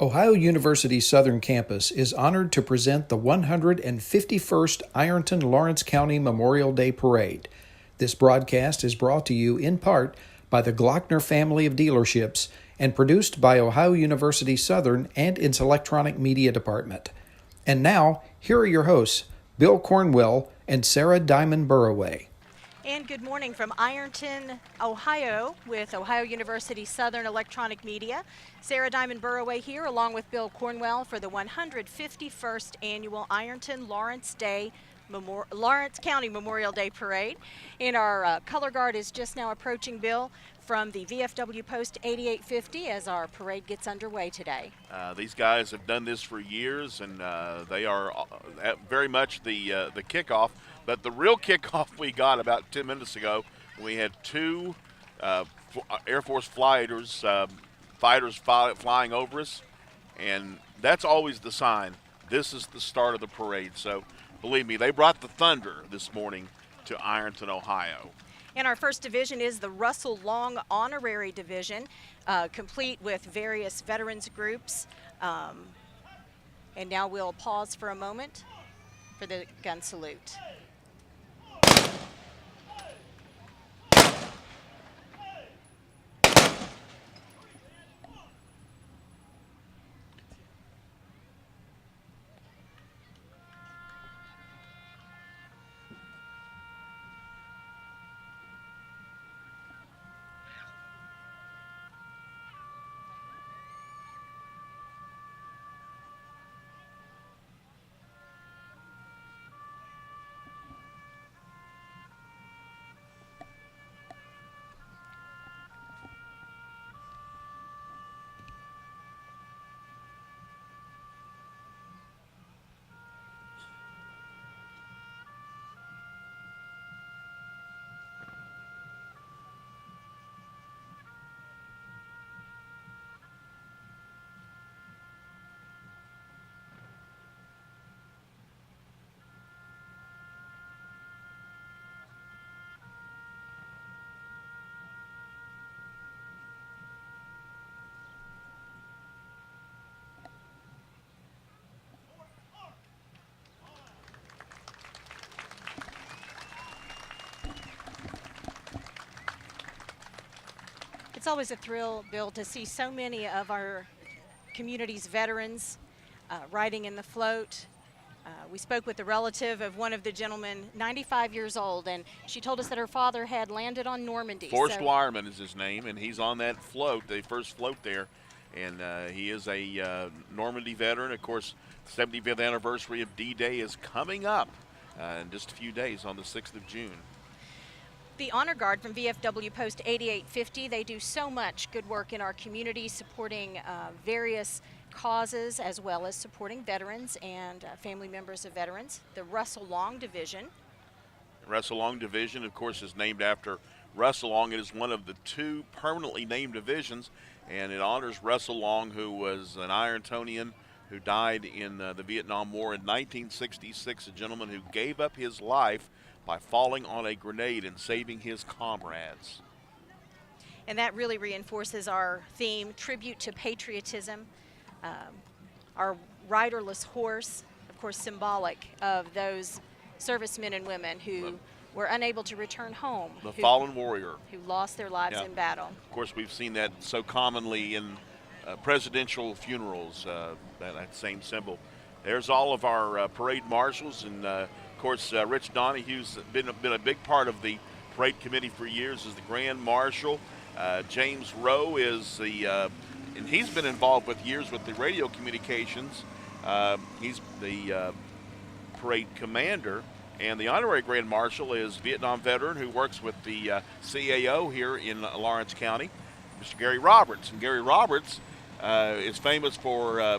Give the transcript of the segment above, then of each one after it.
Ohio University Southern Campus is honored to present the 151st Ironton-Lawrence County Memorial Day Parade. This broadcast is brought to you in part by the Glockner family of dealerships and produced by Ohio University Southern and its electronic media department. And now, here are your hosts, Bill Cornwell and Sarah Diamond Burroway. And good morning from Ironton, Ohio, with Ohio University Southern Electronic Media. Sarah Diamond Burroway here, along with Bill Cornwell, for the 151st Annual Ironton-Lawrence Lawrence County Memorial Day Parade. And our color guard is just now approaching, Bill, from the VFW Post 8850 as our parade gets underway today. These guys have done this for years, and they are very much the kickoff. But the real kickoff we got about 10 minutes ago, we had two Air Force fighters flying over us, and that's always the sign. This is the start of the parade. So believe me, they brought the thunder this morning to Ironton, Ohio. And our first division is the Russell Long Honorary Division, complete with various veterans groups. And now we'll pause for a moment for the gun salute. It's always a thrill, Bill, to see so many of our community's veterans riding in the float. We spoke with the relative of one of the gentlemen, 95 years old, and she told us that her father had landed on Normandy. Forrest Wireman is his name, and he's on that float, the first float there, and he is a Normandy veteran. Of course, the 75th anniversary of D-Day is coming up in just a few days on the 6th of June. The Honor Guard from VFW Post 8850, they do so much good work in our community, supporting various causes as well as supporting veterans and family members of veterans. The Russell Long Division. The Russell Long Division, of course, is named after Russell Long. It is one of the two permanently named divisions, and it honors Russell Long, who was an Irontonian who died in the Vietnam War in 1966, a gentleman who gave up his life by falling on a grenade and saving his comrades. And that really reinforces our theme, tribute to patriotism. Our riderless horse, of course, symbolic of those servicemen and women who were unable to return home. The fallen warrior. Who lost their lives in battle. Of course, we've seen that so commonly in presidential funerals, that same symbol. There's all of our parade marshals, and of course, Rich Donahue's been a big part of the parade committee for years as the Grand Marshal. James Rowe is and he's been involved with years with the radio communications. He's the parade commander, and the honorary Grand Marshal is Vietnam veteran who works with the CAO here in Lawrence County, Mr. Gary Roberts. And Gary Roberts is famous for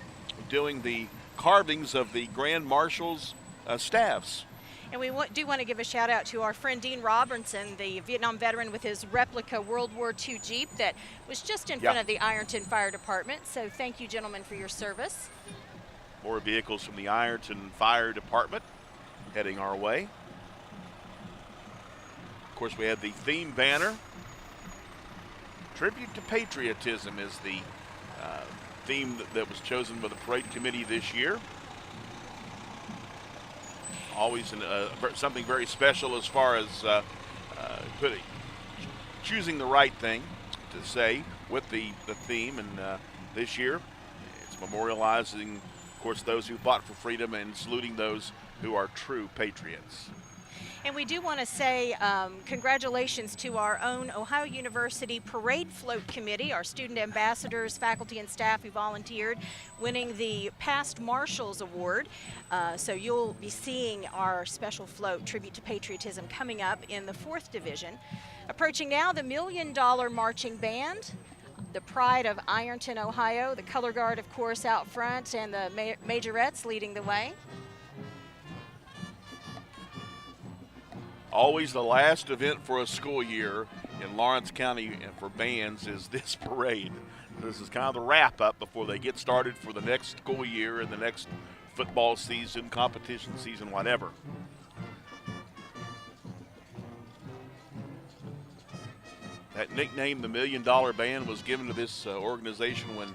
doing the carvings of the Grand Marshal's staffs. And we do want to give a shout out to our friend Dean Robertson, the Vietnam veteran, with his replica World War II Jeep that was just in front of the Ironton Fire Department. So thank you, gentlemen, for your service. More vehicles from the Ironton Fire Department heading our way. Of course, we have the theme banner. Tribute to Patriotism is the theme that was chosen by the parade committee this year. Always something very special as far as choosing the right thing to say with the theme. And this year, it's memorializing, of course, those who fought for freedom and saluting those who are true patriots. And we do want to say congratulations to our own Ohio University Parade Float Committee, our student ambassadors, faculty, and staff who volunteered, winning the Past Marshals Award. So you'll be seeing our special float, Tribute to Patriotism, coming up in the 4th Division. Approaching now, the $1 Million Marching Band, the pride of Ironton, Ohio, the color guard, of course, out front, and the majorettes leading the way. Always the last event for a school year in Lawrence County and for bands is this parade. This is kind of the wrap-up before they get started for the next school year and the next football season, competition season, whatever. That nickname, the $1 Million Band, was given to this organization when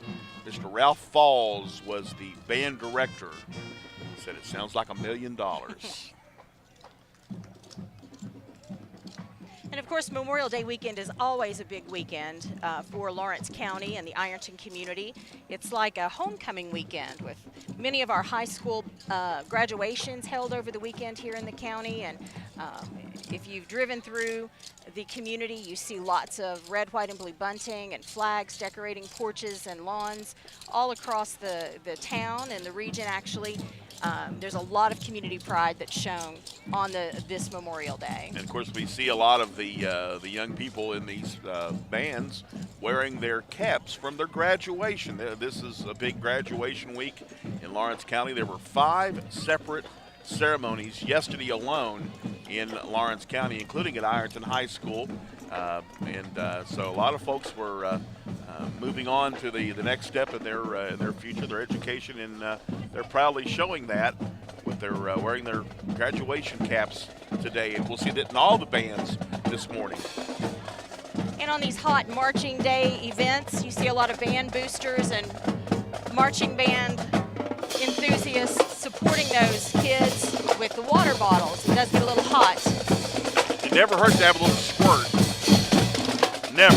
Mr. Ralph Falls was the band director. He said it sounds like $1 million. And of course, Memorial Day weekend is always a big weekend for Lawrence County and the Ironton community. It's like a homecoming weekend with many of our high school graduations held over the weekend here in the county. And if you've driven through the community, you see lots of red, white, and blue bunting and flags decorating porches and lawns all across the town and the region, actually. There's a lot of community pride that's shown on this Memorial Day. And of course, we see a lot of the young people in these bands wearing their caps from their graduation. This is a big graduation week in Lawrence County. There were 5 separate ceremonies yesterday alone in Lawrence County, including at Ironton High School. So a lot of folks were moving on to the next step in their future, their education, and they're proudly showing that with their wearing their graduation caps today. And we'll see that in all the bands this morning. And on these hot marching day events, you see a lot of band boosters and marching band enthusiasts supporting those kids with the water bottles. It does get a little hot. It never hurts to have a little squirt. Never.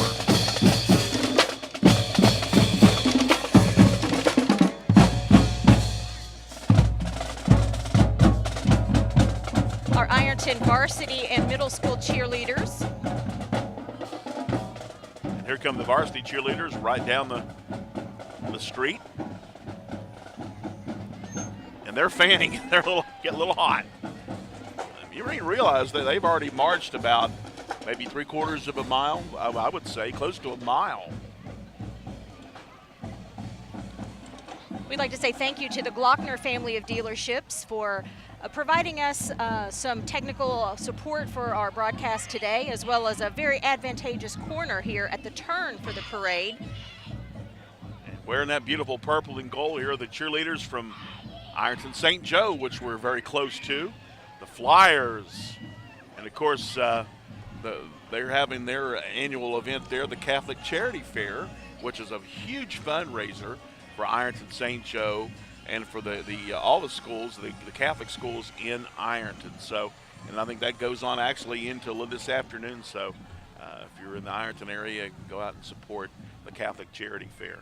Our Ironton varsity and middle school cheerleaders. And here come the varsity cheerleaders right down the street. And they're fanning. They're getting a little hot. You realize that they've already marched about maybe 3/4 of a mile, I would say, close to a mile. We'd like to say thank you to the Glockner family of dealerships for providing us some technical support for our broadcast today, as well as a very advantageous corner here at the turn for the parade. And wearing that beautiful purple and gold here are the cheerleaders from Ironton St. Joe, which we're very close to, the Flyers, and of course they're having their annual event there, the Catholic Charity Fair, which is a huge fundraiser for Ironton St. Joe and for all the schools, the Catholic schools in Ironton. So, and I think that goes on actually into this afternoon. So if you're in the Ironton area, go out and support the Catholic Charity Fair.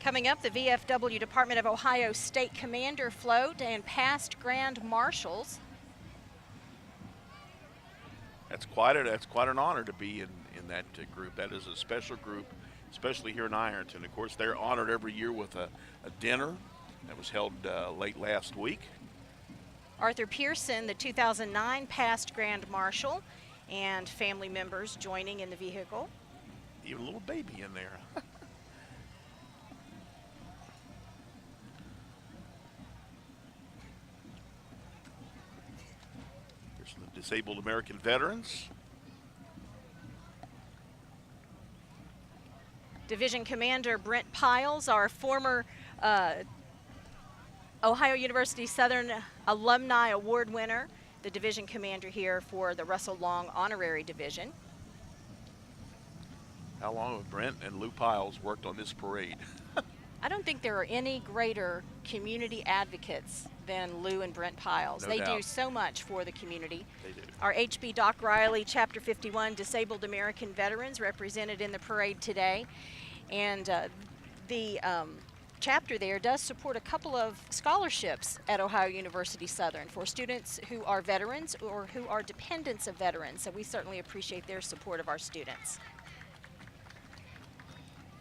Coming up, the VFW Department of Ohio State Commander Float and past Grand Marshals. That's quite an honor to be in that group. That is a special group, especially here in Ironton. Of course, they're honored every year with a dinner that was held late last week. Arthur Pearson, the 2009 past Grand Marshal, and family members joining in the vehicle. Even a little baby in there. Here's the disabled American veterans. Division Commander Brent Piles, our former Ohio University Southern Alumni Award winner, the division commander here for the Russell Long Honorary Division. How long have Brent and Lou Piles worked on this parade? I don't think there are any greater community advocates than Lou and Brent Piles. No They doubt. do so much for the community. They do. Our HB Doc Riley Chapter 51 Disabled American Veterans represented in the parade today. And the chapter there does support a couple of scholarships at Ohio University Southern for students who are veterans or who are dependents of veterans. So we certainly appreciate their support of our students.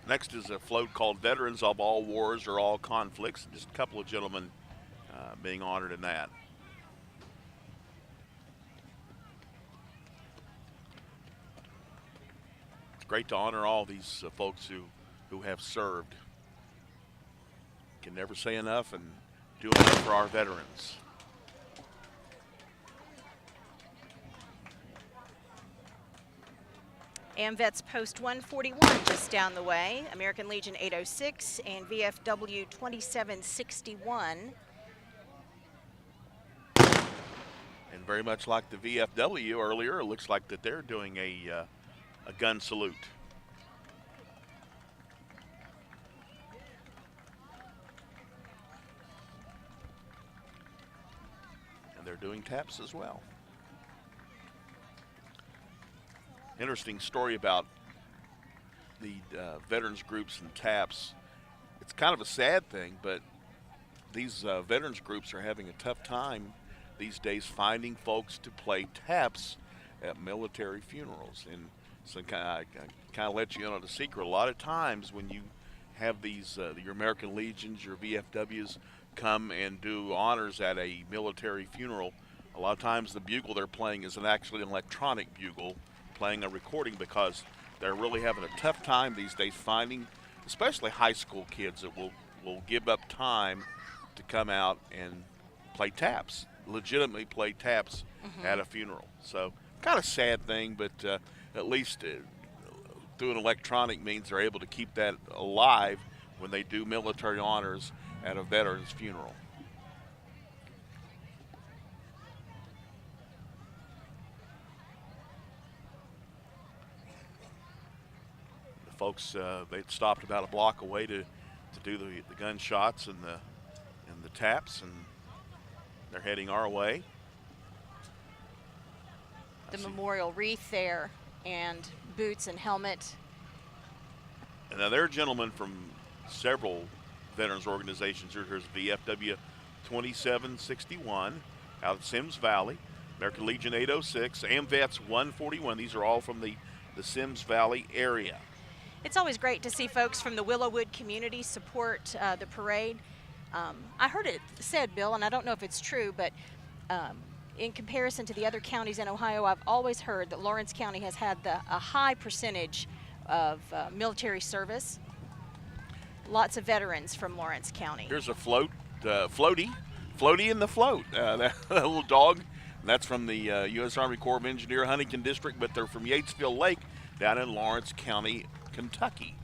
Next is a float called Veterans of All Wars or All Conflicts. Just a couple of gentlemen being honored in that. It's great to honor all these folks who have served. Can never say enough and do enough for our veterans. AMVETS Post 141 just down the way, American Legion 806 and VFW 2761. And very much like the VFW earlier, it looks like that they're doing a gun salute. And they're doing taps as well. Interesting story about the veterans groups and taps. It's kind of a sad thing, but these veterans groups are having a tough time these days finding folks to play taps at military funerals. And so I kind of let you in on a secret. A lot of times when you have these, your American Legions, your VFWs come and do honors at a military funeral, a lot of times the bugle they're playing is actually an electronic bugle, playing a recording, because they're really having a tough time these days finding, especially high school kids, that will give up time to come out and play taps, legitimately play taps at a funeral. So kind of sad thing, but at least through an electronic means they're able to keep that alive when they do military honors at a veteran's funeral. Folks, they stopped about a block away to do the gunshots and the taps, and they're heading our way. The memorial wreath there and boots and helmet. And now there are gentlemen from several veterans organizations. Here's VFW 2761 out of Sims Valley, American Legion 806, AMVETS 141. These are all from the Sims Valley area. It's always great to see folks from the Willowwood community support the parade. I heard it said, Bill, and I don't know if it's true, but in comparison to the other counties in Ohio, I've always heard that Lawrence County has had a high percentage of military service. Lots of veterans from Lawrence County. Here's a floaty in the float. That little dog, that's from the U.S. Army Corps of Engineer Huntington District, but they're from Yatesville Lake down in Lawrence County, Kentucky,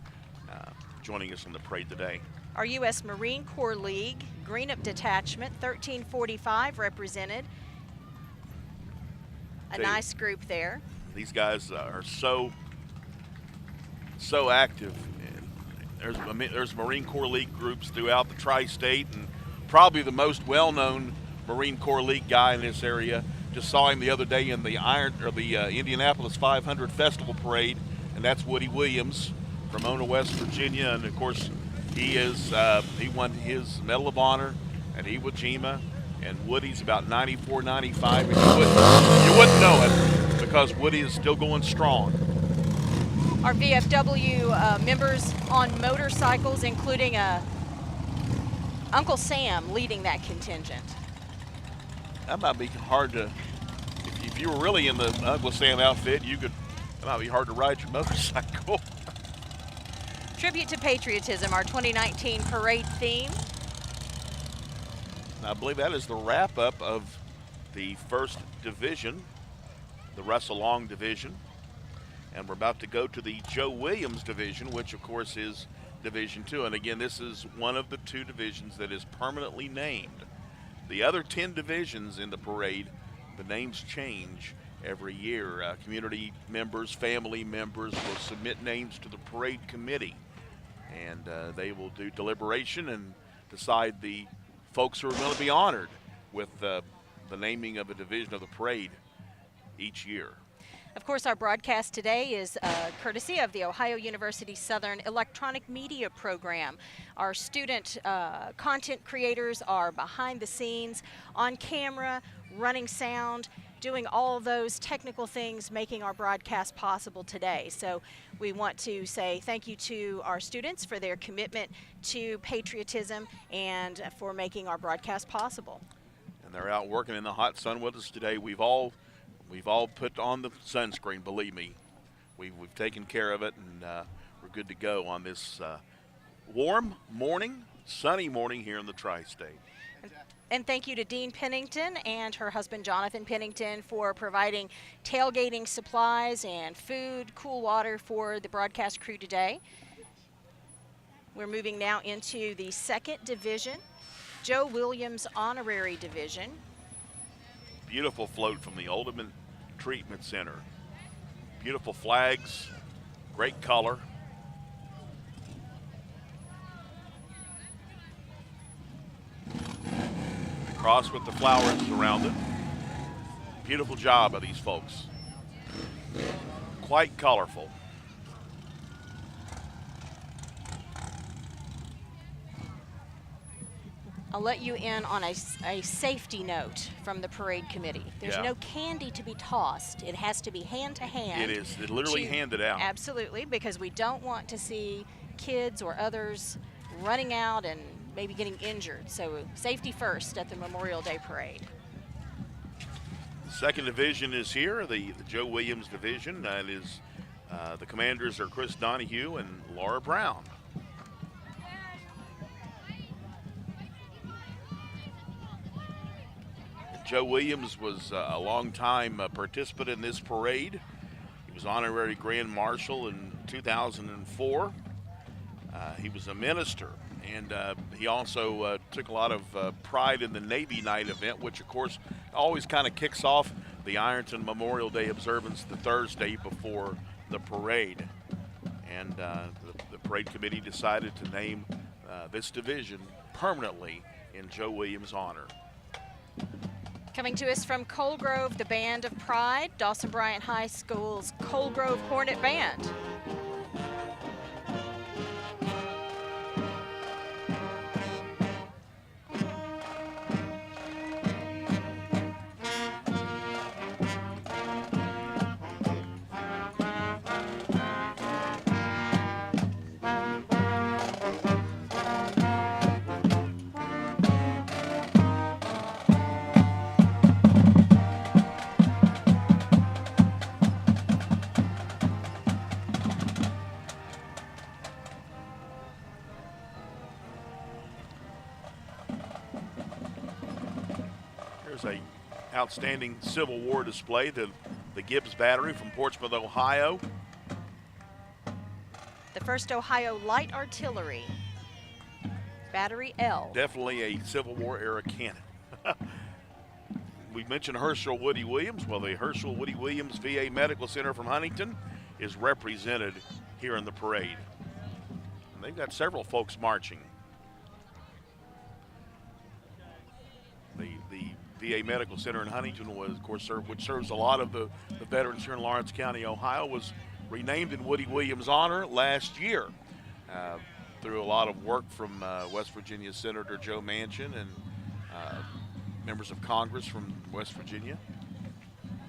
joining us on the parade today. Our U.S. Marine Corps League Greenup Detachment 1345 represented. A nice group there. These guys are so active. There's Marine Corps League groups throughout the tri-state, and probably the most well-known Marine Corps League guy in this area. Just saw him the other day in the Indianapolis 500 Festival Parade, and that's Woody Williams from Ona, West Virginia. And of course, he won his Medal of Honor at Iwo Jima, and Woody's about 94, 95. And you wouldn't know it because Woody is still going strong. Our VFW members on motorcycles, including Uncle Sam leading that contingent. That might be hard to, if you were really in the Uncle Sam outfit, it might be hard to ride your motorcycle. Tribute to Patriotism, our 2019 parade theme. I believe that is the wrap-up of the first division, the Russell Long division. And we're about to go to the Joe Williams division, which of course is Division 2. And again, this is one of the two divisions that is permanently named. The other 10 divisions in the parade, the names change every year. Community members, family members will submit names to the parade committee, and they will do deliberation and decide the folks who are going to be honored with the naming of a division of the parade each year. Of course, our broadcast today is courtesy of the Ohio University Southern Electronic Media Program. Our student content creators are behind the scenes, on camera, running sound, doing all those technical things, making our broadcast possible today. So we want to say thank you to our students for their commitment to patriotism and for making our broadcast possible. And they're out working in the hot sun with us today. We've all put on the sunscreen, believe me. We've taken care of it, and we're good to go on this warm morning, sunny morning here in the Tri-State. And thank you to Dean Pennington and her husband Jonathan Pennington for providing tailgating supplies and food, cool water for the broadcast crew today. We're moving now into the second division, Joe Williams Honorary Division. Beautiful float from the Ultimate Treatment Center. Beautiful flags, great color. Cross with the flowers around it. Beautiful job of these folks. Quite colorful. I'll let you in on a safety note from the parade committee. There's no candy to be tossed. It has to be hand to hand. It is. It literally handed out. Absolutely, because we don't want to see kids or others running out and maybe getting injured. So safety first at the Memorial Day Parade. Second division is here, the Joe Williams division. That is, the commanders are Chris Donahue and Laura Brown. Joe Williams was a long-time participant in this parade. He was honorary Grand Marshal in 2004. He was a minister, and he also took a lot of pride in the Navy Night event, which, of course, always kind of kicks off the Ironton Memorial Day observance the Thursday before the parade. And the parade committee decided to name this division permanently in Joe Williams' honor. Coming to us from Coal Grove, the Band of Pride, Dawson Bryant High School's Coal Grove Hornet Band. There's a outstanding Civil War display, the Gibbs Battery from Portsmouth, Ohio. The 1st Ohio Light Artillery, Battery L. Definitely a Civil War era cannon. We mentioned Herschel Woody Williams. Well, the Herschel Woody Williams VA Medical Center from Huntington is represented here in the parade. And they've got several folks marching. The VA Medical Center in Huntington was, of course, which serves a lot of the veterans here in Lawrence County, Ohio, was renamed in Woody Williams' honor last year through a lot of work from West Virginia Senator Joe Manchin and members of Congress from West Virginia.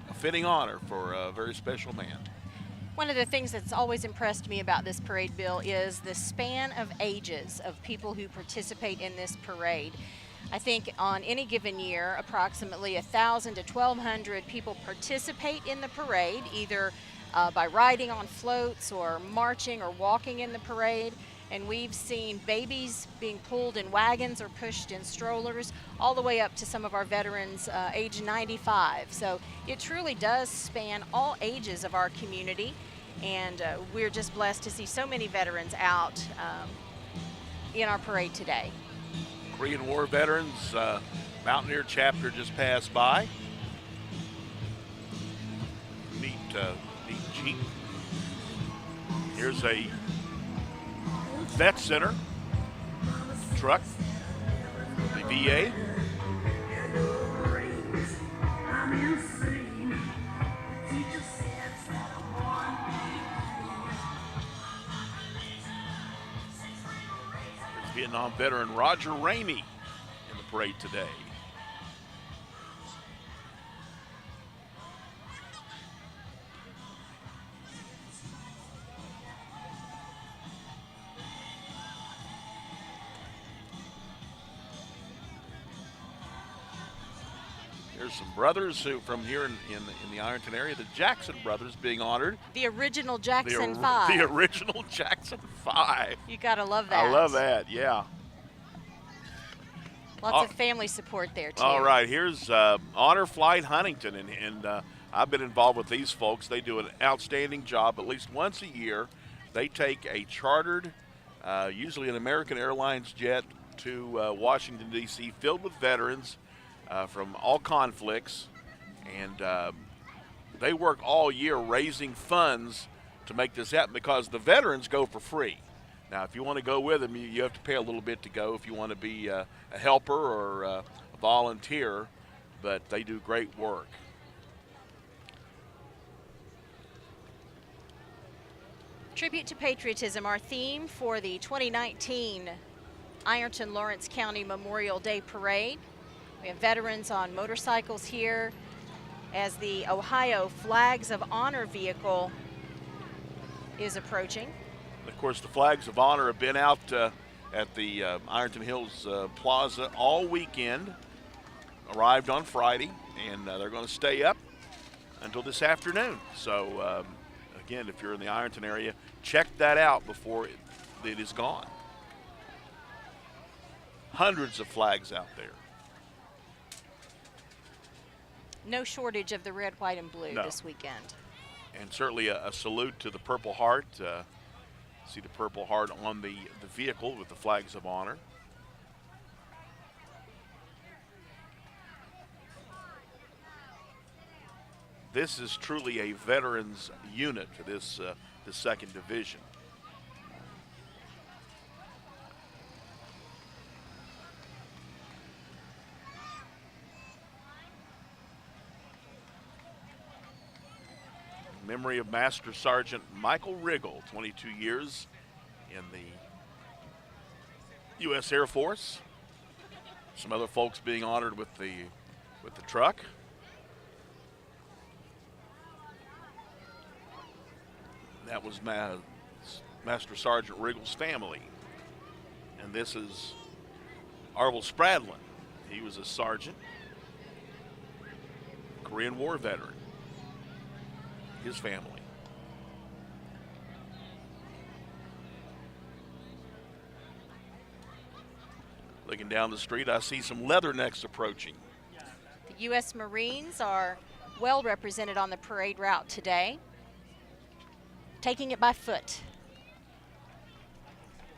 A fitting honor for a very special man. One of the things that's always impressed me about this parade, Bill, is the span of ages of people who participate in this parade. I think on any given year, approximately 1,000 to 1,200 people participate in the parade, either by riding on floats or marching or walking in the parade. And we've seen babies being pulled in wagons or pushed in strollers, all the way up to some of our veterans age 95. So it truly does span all ages of our community, and we're just blessed to see so many veterans out in our parade today. Korean War veterans, Mountaineer chapter just passed by. neat Jeep. Here's a vet center truck, the VA. There's Vietnam veteran Roger Ramey in the parade today. There's some brothers who from here in the Ironton area, the Jackson brothers being honored. The original Jackson 5. The original Jackson 5. You gotta love that. I love that, yeah. Lots of family support there, too. All right, here's Honor Flight Huntington, and I've been involved with these folks. They do an outstanding job. At least once a year, they take a chartered, usually an American Airlines jet, to Washington, D.C., filled with veterans from all conflicts, and they work all year raising funds to make this happen because the veterans go for free. Now, if you want to go with them, you have to pay a little bit to go if you want to be a helper or a volunteer, but they do great work. Tribute to Patriotism, our theme for the 2019 Ironton-Lawrence County Memorial Day Parade. We have veterans on motorcycles here as the Ohio Flags of Honor vehicle is approaching. Of course, the Flags of Honor have been out at the Ironton Hills Plaza all weekend, arrived on Friday, and they're going to stay up until this afternoon. So, again, if you're in the Ironton area, check that out before it is gone. Hundreds of flags out there. No shortage of the red, white, and blue this weekend. And certainly a salute to the Purple Heart. See the Purple Heart on the vehicle with the Flags of Honor. This is truly a veterans unit to this second division. Memory of Master Sergeant Michael Riggle, 22 years in the U.S. Air Force. Some other folks being honored with the truck. That was Master Sergeant Riggle's family. And this is Arvel Spradlin. He was a sergeant, Korean War veteran. His family. Looking down the street, I see some leathernecks approaching. The U.S. Marines are well represented on the parade route today, taking it by foot.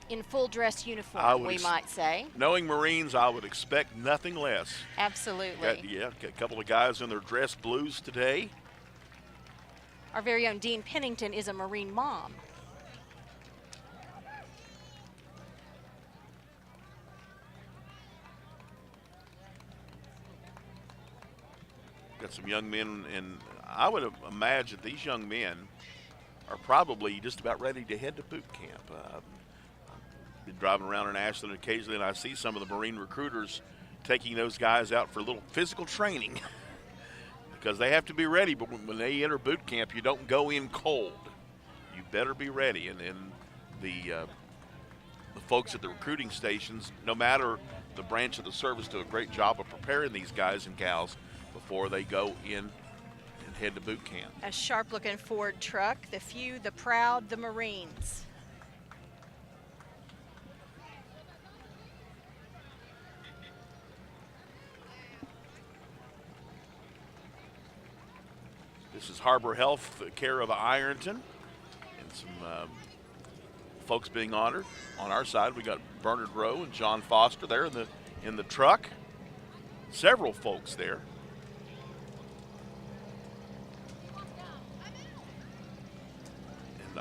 In full dress uniform, we might say. Knowing Marines, I would expect nothing less. Absolutely. Got a couple of guys in their dress blues today. Our very own Dean Pennington is a Marine mom. Got some young men, and I would imagine these young men are probably just about ready to head to boot camp. I've been driving around in Ashland occasionally, and I see some of the Marine recruiters taking those guys out for a little physical training. Because they have to be ready, but when they enter boot camp, you don't go in cold. You better be ready. And the folks at the recruiting stations, no matter the branch of the service, do a great job of preparing these guys and gals before they go in and head to boot camp. A sharp-looking Ford truck, the few, the proud, the Marines. This is Harbor Health, care of Ironton, and some folks being honored. On our side, we got Bernard Rowe and John Foster there in the truck. Several folks there.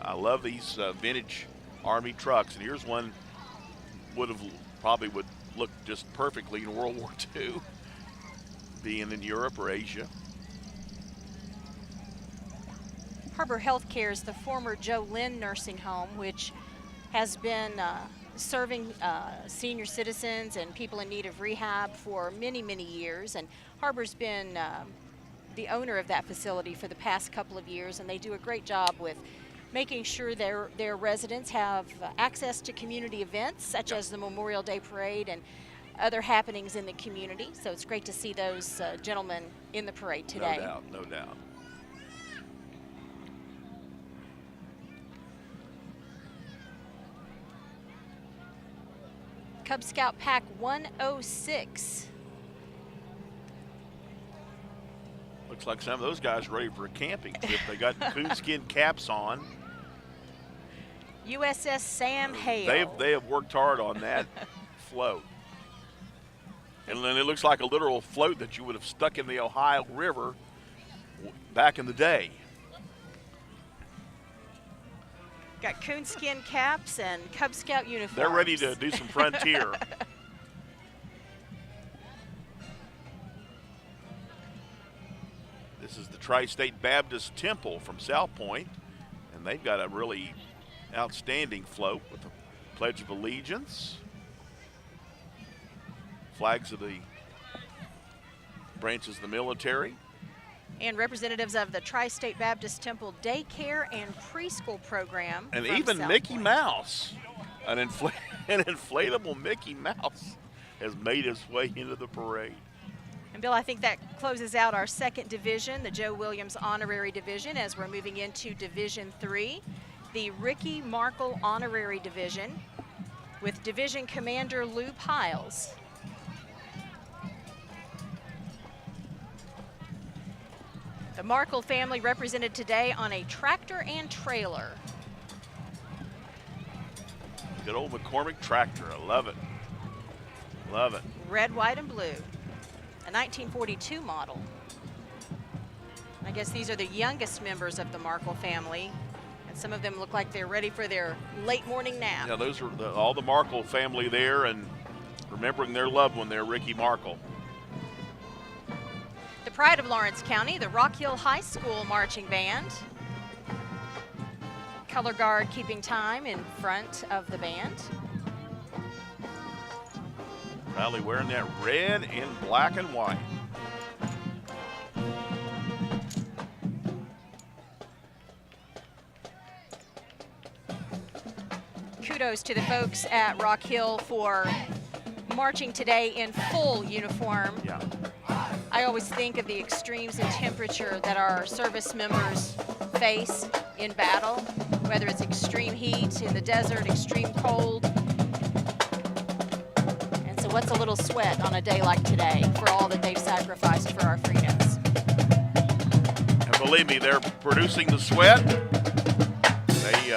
I love these vintage Army trucks, and here's one probably would look just perfectly in World War II, being in Europe or Asia. Harbor Healthcare is the former Joe Lynn Nursing Home, which has been serving senior citizens and people in need of rehab for many, many years. And Harbor's been the owner of that facility for the past couple of years, and they do a great job with making sure their residents have access to community events such as the Memorial Day Parade and other happenings in the community. So it's great to see those gentlemen in the parade today. No doubt, no doubt. Cub Scout Pack 106. Looks like some of those guys are ready for a camping trip. They got coonskin caps on. USS Sam Hale. They have worked hard on that float. And then it looks like a literal float that you would have stuck in the Ohio River back in the day. Got coonskin caps and Cub Scout uniforms. They're ready to do some frontier. This is the Tri-State Baptist Temple from South Point, and they've got a really outstanding float with the Pledge of Allegiance, flags of the branches of the military. And representatives of the Tri-State Baptist Temple Daycare and Preschool Program. And from even South Mickey Point. Mouse, an inflatable Mickey Mouse has made his way into the parade. And Bill, I think that closes out our second division, the Joe Williams Honorary Division, as we're moving into Division 3, the Rickey Markel Honorary Division with Division Commander Lou Piles. The Markel family represented today on a tractor and trailer. Good old McCormick tractor, I love it. Love it. Red, white, and blue. A 1942 model. I guess these are the youngest members of the Markel family, and some of them look like they're ready for their late morning nap. Yeah, those are all the Markel family there, and remembering their loved one there, Rickey Markel. The pride of Lawrence County, the Rock Hill High School Marching Band. Color guard keeping time in front of the band. Proudly wearing that red and black and white. Kudos to the folks at Rock Hill for marching today in full uniform. Yeah. I always think of the extremes in temperature that our service members face in battle, whether it's extreme heat in the desert, extreme cold. And so what's a little sweat on a day like today for all that they've sacrificed for our freedoms? And believe me, they're producing the sweat. They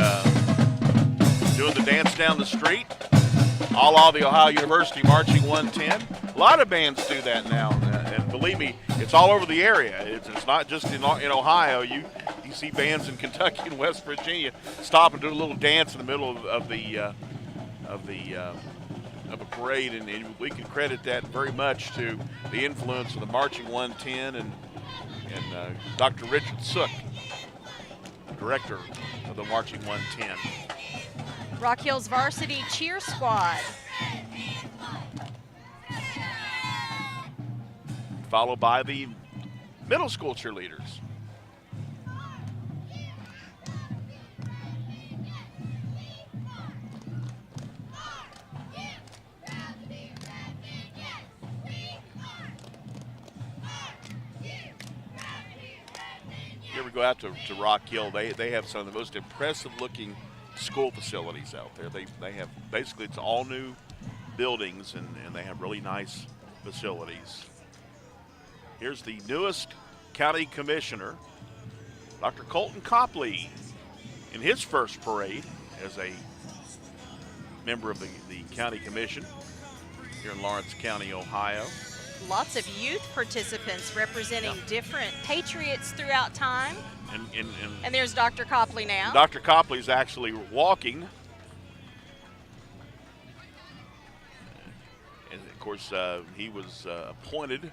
doing the dance down the street. All the Ohio University Marching 110. A lot of bands do that now, and believe me, it's all over the area. It's not just in Ohio. You see bands in Kentucky and West Virginia stop and do a little dance in the middle of a parade, and we can credit that very much to the influence of the Marching 110 and Dr. Richard Sook, director of the Marching 110. Rock Hill's varsity cheer squad. Followed by the middle school cheerleaders. You ever go out to Rock Hill, they have some of the most impressive looking school facilities out there. They have basically, it's all new buildings, and they have really nice facilities. Here's the newest county commissioner, Dr. Colton Copley, in his first parade as a member of the county commission here in Lawrence County, Ohio. lots of youth participants representing different Patriots throughout time. And there's Dr. Copley now. Dr. Copley's actually walking. And of course, he was appointed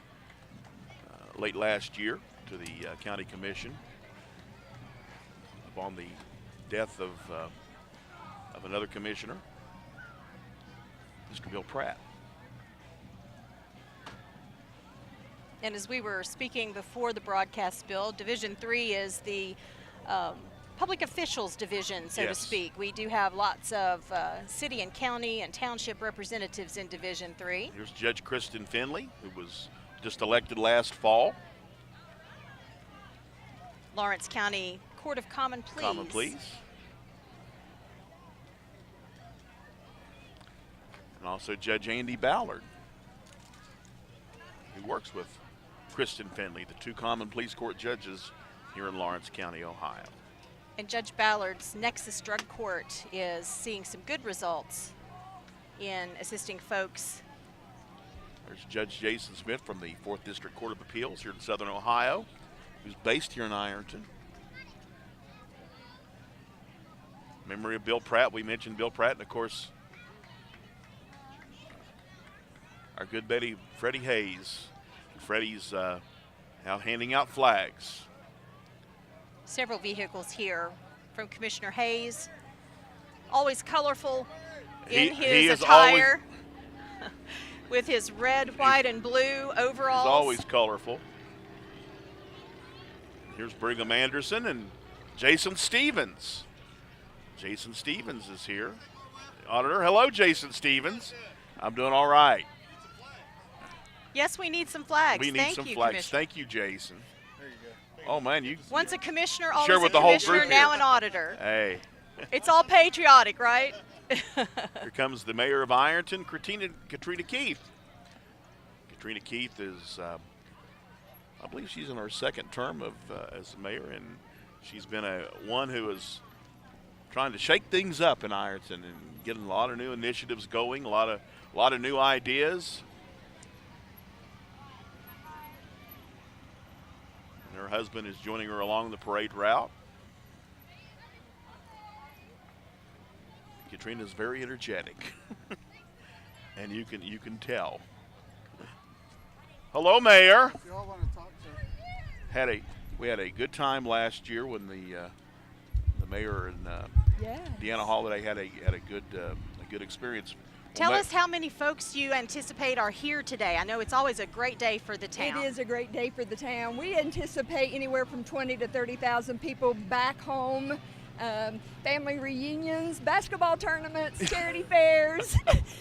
late last year to the county commission upon the death of another commissioner, Mr. Bill Pratt. And as we were speaking before the broadcast, Bill, Division 3 is the public officials division, so to speak. We do have lots of city and county and township representatives in Division 3. Here's Judge Kristen Finley, who was just elected last fall. Lawrence County Court of Common Pleas. Common Pleas. And also Judge Andy Ballard, who works with Kristen Finley, the two Common Pleas Court judges here in Lawrence County, Ohio. And Judge Ballard's Nexus Drug Court is seeing some good results in assisting folks. There's Judge Jason Smith from the 4th District Court of Appeals here in Southern Ohio, who's based here in Ironton. Memory of Bill Pratt, we mentioned Bill Pratt, and of course, our good buddy Freddie Hayes. Freddie's out handing out flags. Several vehicles here from Commissioner Hayes. Always colorful in his attire with his red, white, and blue overalls. He's always colorful. Here's Brigham Anderson and Jason Stevens. Jason Stevens is here. The auditor, hello, Jason Stevens. I'm doing all right. Yes, we need some flags. We need some flags. Thank you, Jason. There you go. Oh, man. You once a commissioner, always share a with the whole commissioner, group now here. an auditor. Hey. It's all patriotic, right? Here comes the mayor of Ironton, Katrina Keith. Katrina Keith is, I believe she's in her second term of as mayor, and she's been one who is trying to shake things up in Ironton and getting a lot of new initiatives going, a lot of new ideas. And her husband is joining her along the parade route. Katrina's very energetic, and you can tell. Hello, Mayor. If y'all want to talk to We had a good time last year when the mayor and Deanna Holiday had a good experience. Tell us how many folks you anticipate are here today. I know it's always a great day for the town. It is a great day for the town. We anticipate anywhere from 20 to 30,000 people back home. Family reunions, basketball tournaments, charity fairs.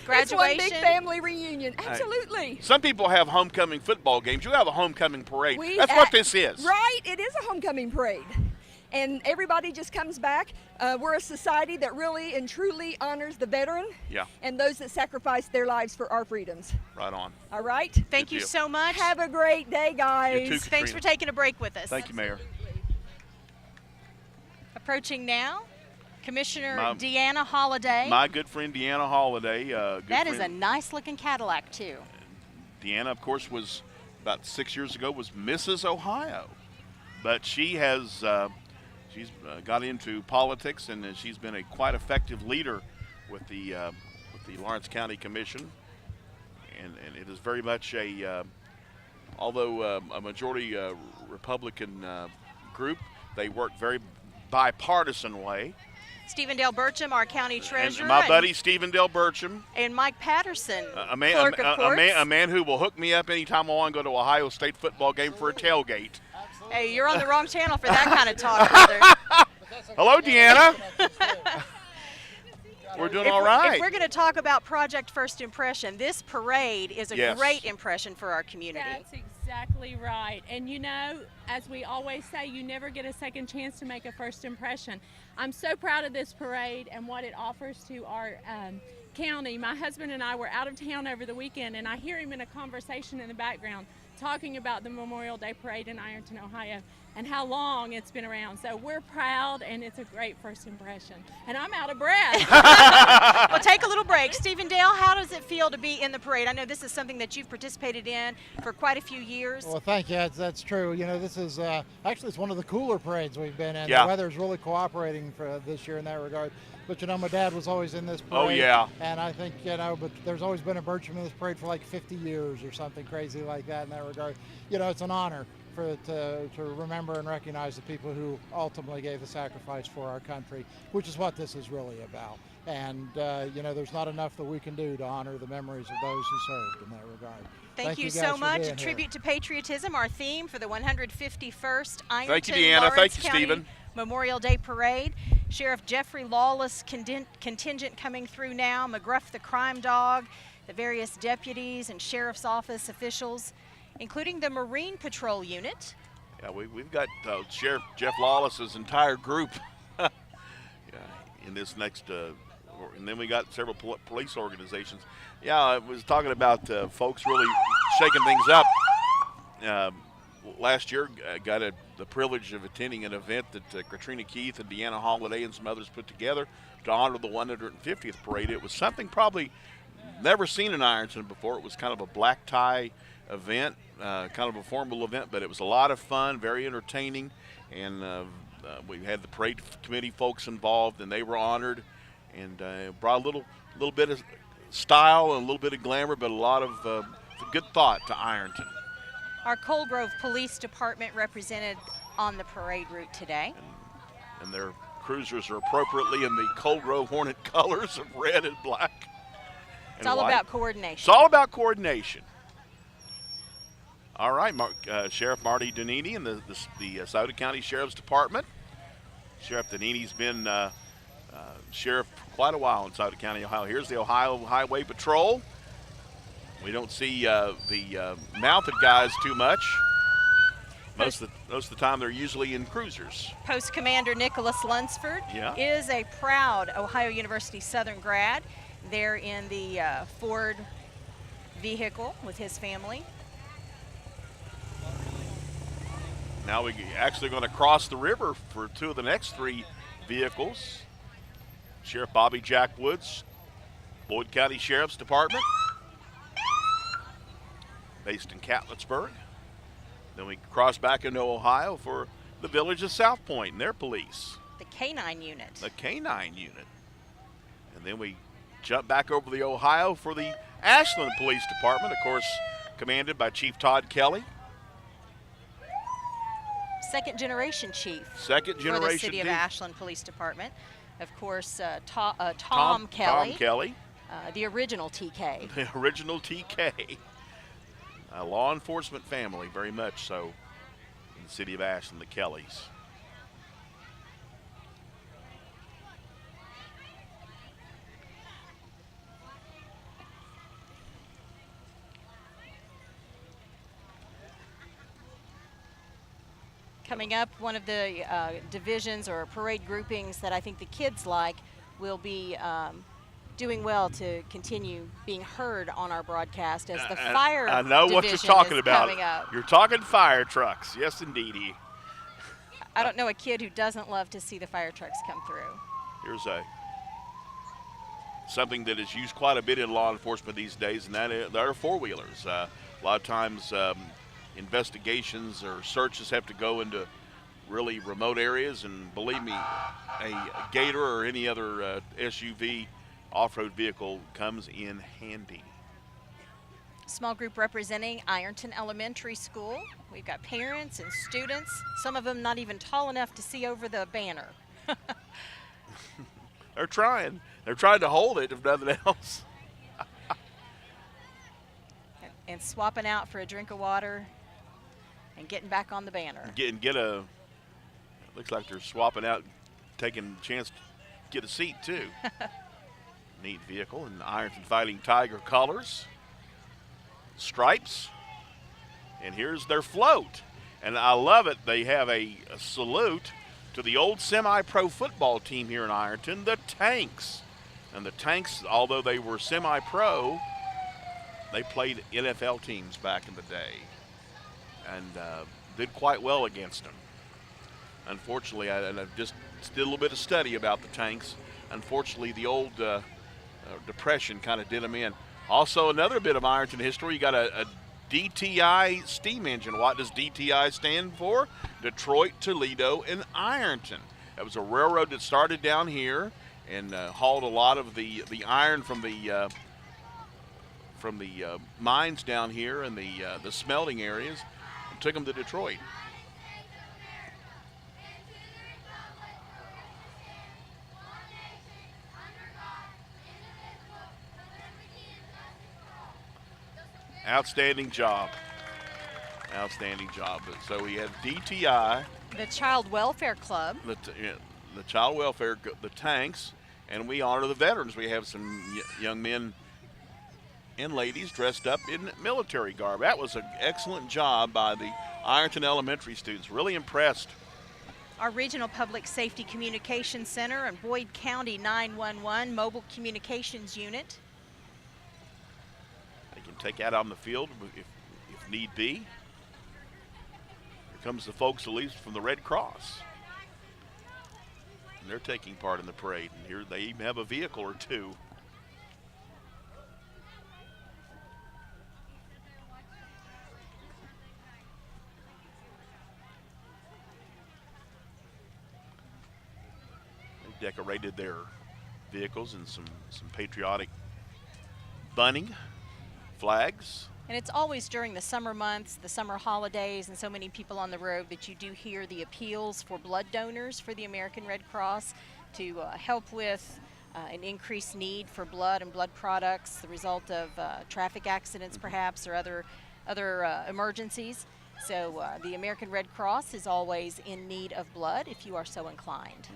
Graduation. It's one big family reunion. Absolutely. Some people have homecoming football games. You have a homecoming parade. That's what this is. Right. It is a homecoming parade. And everybody just comes back. We're a society that really and truly honors the veteran and those that sacrificed their lives for our freedoms. Right on. All right. Thank you so much. Have a great day, guys. You too, Thanks for taking a break with us. Thank you, Mayor. Approaching now, Commissioner Deanna Holiday. My good friend Deanna Holiday. That is a nice-looking Cadillac, too. Deanna, of course, was about 6 years ago was Mrs. Ohio, but she has she's got into politics, and she's been a quite effective leader with the Lawrence County Commission, and it is very much although a majority Republican group, they work very bipartisan way. Stephen Dale Burcham, our county treasurer. And my buddy Stephen Dale Burcham. And Mike Patterson, a man who will hook me up anytime I want to go to Ohio State football game for a tailgate. Hey, you're on the wrong channel for that kind of talk, brother. Hello, Deanna. We're doing all right. If we're going to talk about Project First Impression, this parade is a great impression for our community. That's exactly right. And you know, as we always say, you never get a second chance to make a first impression. I'm so proud of this parade and what it offers to our county. My husband and I were out of town over the weekend, and I hear him in a conversation in the background talking about the Memorial Day Parade in Ironton, Ohio, and how long it's been around. So we're proud, and it's a great first impression. And I'm out of breath. Well, take a little break. Stephen Dale, how does it feel to be in the parade? I know this is something that you've participated in for quite a few years. Well, thank you. That's true. You know, this is actually it's one of the cooler parades we've been in. Yeah. The weather's really cooperating for this year in that regard. But you know, my dad was always in this parade. Oh, yeah. And I think, you know, but there's always been a Bircham in this parade for like 50 years or something crazy like that in that regard. You know, it's an honor to remember and recognize the people who ultimately gave the sacrifice for our country, which is what this is really about. And, you know, there's not enough that we can do to honor the memories of those who served in that regard. Thank you guys so for much. being A here. tribute to patriotism, our theme for the 151st Thank you, Deanna. Ironton-Lawrence Thank you, County Stephen. Memorial Day Parade. Sheriff Jeffrey Lawless contingent coming through now, McGruff the crime dog, the various deputies and sheriff's office officials, including the Marine Patrol unit. Yeah, we've got Sheriff Jeff Lawless's entire group in this next, and then we got several police organizations. Yeah, I was talking about folks really shaking things up. Last year, I got the privilege of attending an event that Katrina Keith and Deanna Holiday and some others put together to honor the 150th parade. It was something probably never seen in Ironton before. It was kind of a black tie event, kind of a formal event, but it was a lot of fun, very entertaining, and we had the parade committee folks involved, and they were honored, and brought a little bit of style and a little bit of glamour, but a lot of good thought to Ironton. Our Cold Grove Police Department represented on the parade route today. And their cruisers are appropriately in the Cold Grove Hornet colors of red and black. It's all about coordination. It's all about coordination. All right, Sheriff Marty Donini and the Sauter County Sheriff's Department. Sheriff Donini's been sheriff for quite a while in Sauter County, Ohio. Here's the Ohio Highway Patrol. We don't see the mounted guys too much. Most of the time, they're usually in cruisers. Post Commander Nicholas Lunsford is a proud Ohio University Southern grad. They're in the Ford vehicle with his family. Now we're actually going to cross the river for two of the next three vehicles. Sheriff Bobby Jack Woods, Lloyd County Sheriff's Department, based in Catlettsburg. Then we cross back into Ohio for the village of South Point and their police. The K-9 unit. The K-9 unit. And then we jump back over the Ohio for the Ashland Police Department, of course, commanded by Chief Todd Kelly. Second generation chief. Second generation for the City of Ashland Police Department. Of course, Tom Kelly. Tom Kelly. The original TK. The original TK. A law enforcement family, very much so, in the City of Ashland, the Kellys. Coming up, one of the divisions or parade groupings that I think the kids like will be doing well to continue being heard on our broadcast as the fire I know what you're talking about. Coming up. You're talking fire trucks. Yes, indeedy. I don't know a kid who doesn't love to see the fire trucks come through. Here's something that is used quite a bit in law enforcement these days, and that are four-wheelers. A lot of times investigations or searches have to go into really remote areas, and believe me, a Gator or any other SUV off-road vehicle comes in handy. Small group representing Ironton Elementary School. We've got parents and students, some of them not even tall enough to see over the banner. They're trying. They're trying to hold it, if nothing else. And swapping out for a drink of water and getting back on the banner. Looks like they're swapping out, taking a chance to get a seat too. Neat vehicle in Ironton Fighting Tiger colors, stripes, and here's their float. And I love it. They have a salute to the old semi-pro football team here in Ironton, the Tanks. And the Tanks, although they were semi-pro, they played NFL teams back in the day. and did quite well against them. Unfortunately, I just did a little bit of study about the tanks. Unfortunately, the old Depression kind of did them in. Also, another bit of Ironton history, you got a DTI steam engine. What does DTI stand for? Detroit, Toledo, and Ironton. That was a railroad that started down here and hauled a lot of the iron from the mines down here and the smelting areas and took them to Detroit. Outstanding job. Outstanding job. So we have DTI. The Child Welfare Club. The Child Welfare, the tanks, and we honor the veterans. We have some young men and ladies dressed up in military garb. That was an excellent job by the Ironton Elementary students. Really impressed. Our Regional Public Safety Communications Center and Boyd County 911 Mobile Communications Unit. They can take that on the field if need be. Here comes the folks, at least from the Red Cross. And they're taking part in the parade. And here they even have a vehicle or two. They decorated their vehicles in some patriotic bunting, flags. And it's always during the summer months, the summer holidays, and so many people on the road that you do hear the appeals for blood donors for the American Red Cross to help with an increased need for blood and blood products, the result of traffic accidents perhaps, or other emergencies. So the American Red Cross is always in need of blood if you are so inclined.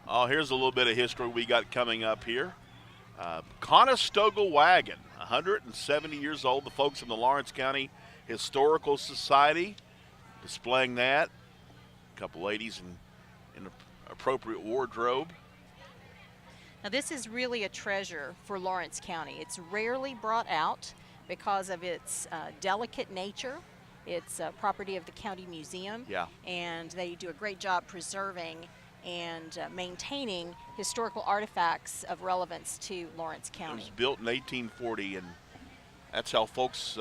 Oh, here's a little bit of history we got coming up here. Conestoga Wagon, 170 years old. The folks from the Lawrence County Historical Society displaying that. A couple ladies in appropriate wardrobe. Now this is really a treasure for Lawrence County. It's rarely brought out because of its delicate nature. It's property of the county museum. Yeah. And they do a great job preserving and maintaining historical artifacts of relevance to Lawrence County. It was built in 1840, and that's how folks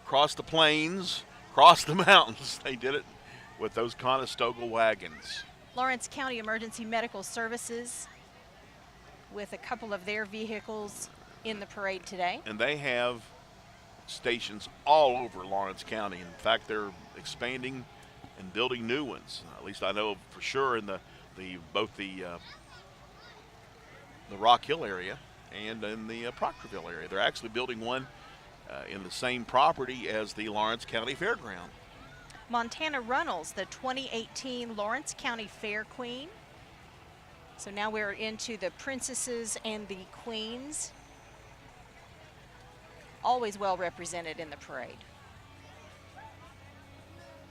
crossed the plains, crossed the mountains. They did it with those Conestoga wagons. Lawrence County Emergency Medical Services with a couple of their vehicles in the parade today. And they have stations all over Lawrence County. In fact, they're expanding and building new ones. At least I know for sure in both the Rock Hill area and in the Proctorville area. They're actually building one in the same property as the Lawrence County Fairground. Montana Runnels, the 2018 Lawrence County Fair Queen. So now we're into the princesses and the queens. Always well represented in the parade.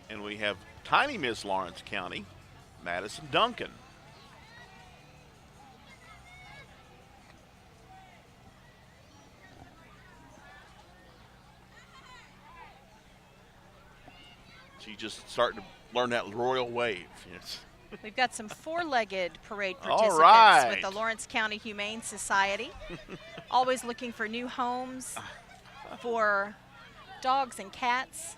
And we have Tiny Miss Lawrence County, Madison Duncan. She's just starting to learn that royal wave. Yes. We've got some four-legged parade All participants right. with the Lawrence County Humane Society. Always looking for new homes for dogs and cats.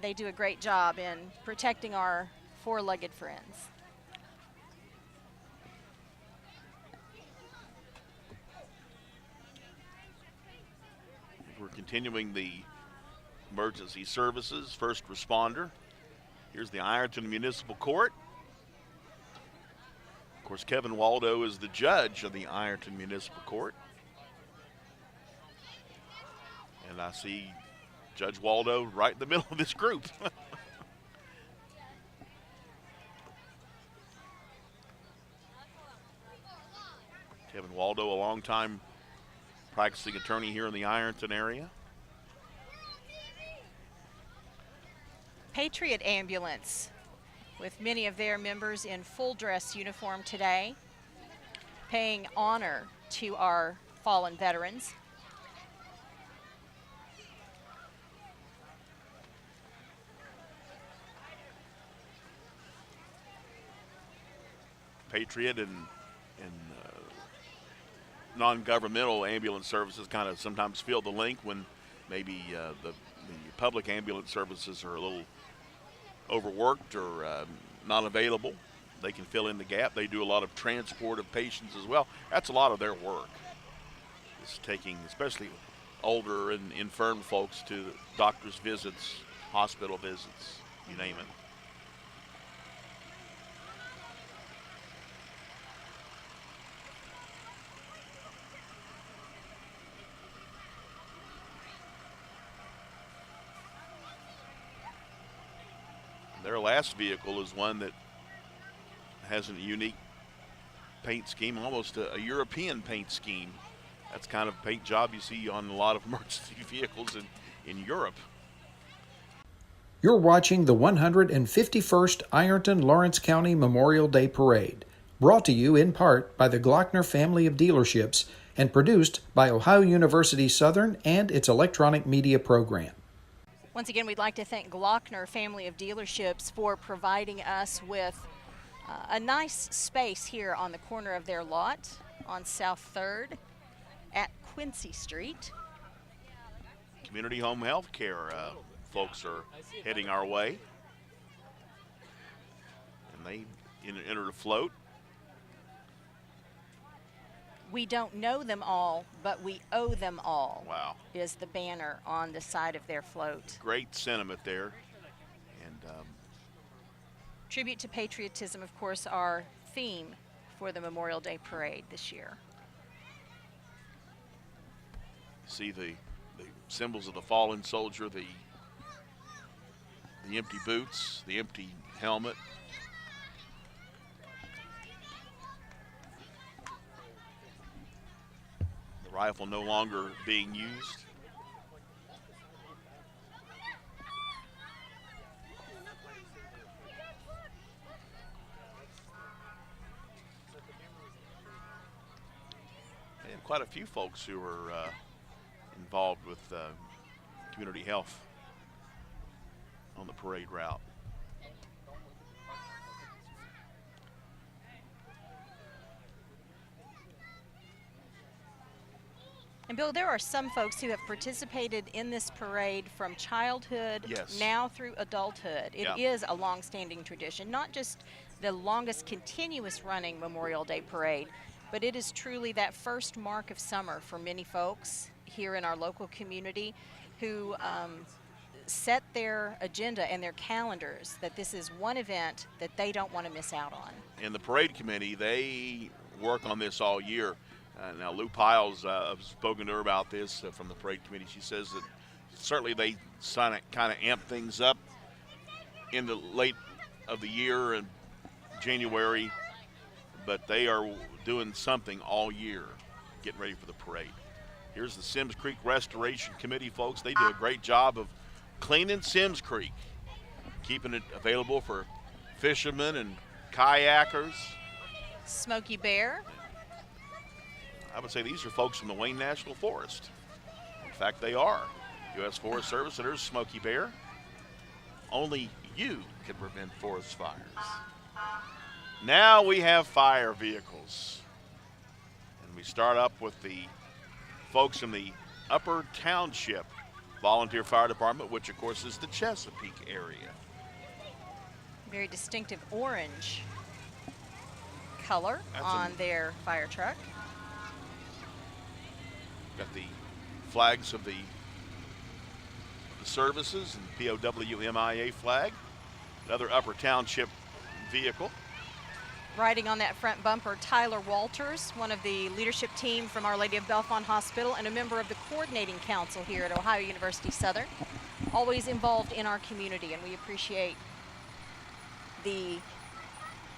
They do a great job in protecting our four-legged friends. We're continuing the emergency services, first responder. Here's the Ironton Municipal Court. Of course, Kevin Waldo is the judge of the Ironton Municipal Court. And I see Judge Waldo right in the middle of this group. Kevin Waldo, a longtime practicing attorney here in the Ironton area. Patriot Ambulance with many of their members in full dress uniform today, paying honor to our fallen veterans. Patriot and non-governmental ambulance services kind of sometimes feel the link when maybe the public ambulance services are a little overworked or not available. They can fill in the gap. They do a lot of transport of patients as well. That's a lot of their work. It's taking, especially older and infirm folks, to doctor's visits, hospital visits, you name it. Their last vehicle is one that has a unique paint scheme, almost a European paint scheme. That's kind of paint job you see on a lot of emergency vehicles in Europe. You're watching the 151st Ironton-Lawrence County Memorial Day Parade, brought to you in part by the Glockner family of dealerships and produced by Ohio University Southern and its electronic media program. Once again, we'd like to thank Glockner family of dealerships for providing us with a nice space here on the corner of their lot on South 3rd at Quincy Street. Community home health care folks are heading our way. And they entered a float. We don't know them all, but we owe them all. Wow. Is the banner on the side of their float. Great sentiment there. And tribute to patriotism, of course, our theme for the Memorial Day Parade this year. See the symbols of the fallen soldier, the empty boots, the empty helmet. The rifle no longer being used. And quite a few folks who are involved with community health on the parade route. And Bill, there are some folks who have participated in this parade from childhood now through adulthood. It is a long-standing tradition, not just the longest continuous running Memorial Day Parade, but it is truly that first mark of summer for many folks here in our local community who set their agenda and their calendars that this is one event that they don't want to miss out on. And the parade committee, they work on this all year. Now, Lou Piles, I've spoken to her about this from the parade committee. She says that certainly they kind of amp things up in the late of the year and January, but they are doing something all year, getting ready for the parade. Here's the Sims Creek Restoration Committee, folks. They do a great job of cleaning Sims Creek, keeping it available for fishermen and kayakers. Smoky Bear. I would say these are folks from the Wayne National Forest. In fact, they are. U.S. Forest Service, and there's Smoky Bear. Only you can prevent forest fires. Now we have fire vehicles. And we start up with the folks in the Upper Township Volunteer Fire Department, which of course is the Chesapeake area. Very distinctive orange color on their fire truck. Got the flags of the services and POW-MIA flag. Another Upper Township vehicle. Riding on that front bumper, Tyler Walters, one of the leadership team from Our Lady of Bellefonte Hospital and a member of the coordinating council here at Ohio University Southern. Always involved in our community, and we appreciate the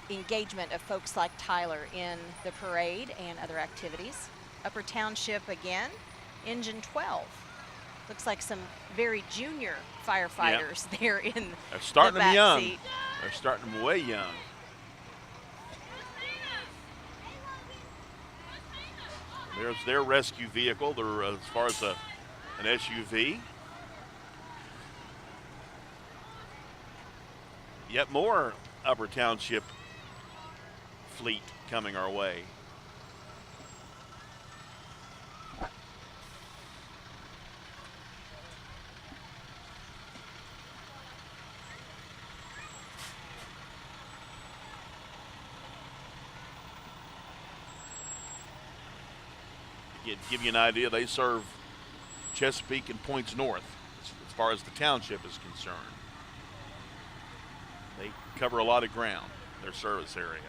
engagement of folks like Tyler in the parade and other activities. Upper Township again, Engine 12. Looks like some very junior firefighters there in They're starting the them back young. seat. They're starting them way young. There's their rescue vehicle. They're as far as an SUV. Yet more Upper Township fleet coming our way. To give you an idea, they serve Chesapeake and points north as far as the township is concerned. They cover a lot of ground, their service area.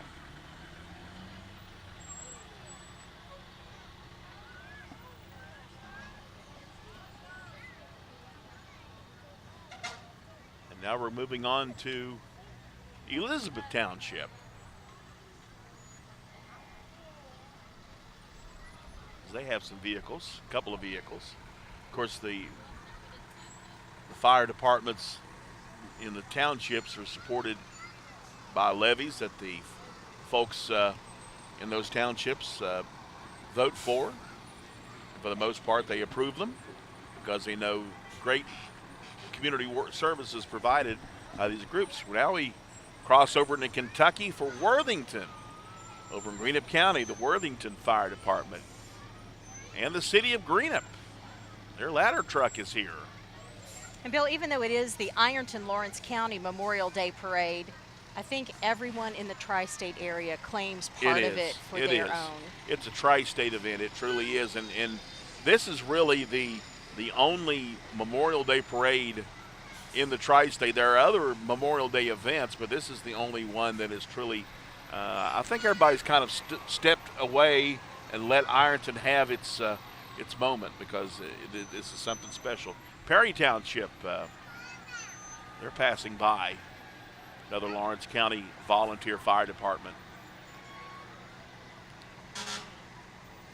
And now we're moving on to Elizabeth Township. They have some vehicles, a couple of vehicles. Of course, the fire departments in the townships are supported by levies that the folks in those townships vote for. For the most part, they approve them because they know great community services provided by these groups. Now we cross over into Kentucky for Worthington. Over in Greenup County, the Worthington Fire Department. And the city of Greenup. Their ladder truck is here. And Bill, even though it is the Ironton-Lawrence County Memorial Day Parade, I think everyone in the tri-state area claims part of it for their own. It's a tri-state event. It truly is. And this is really the only Memorial Day parade in the tri-state. There are other Memorial Day events, but this is the only one that is truly, I think everybody's kind of stepped away and let Ironton have its moment because this is something special. Perry Township, they're passing by. Another Lawrence County volunteer fire department.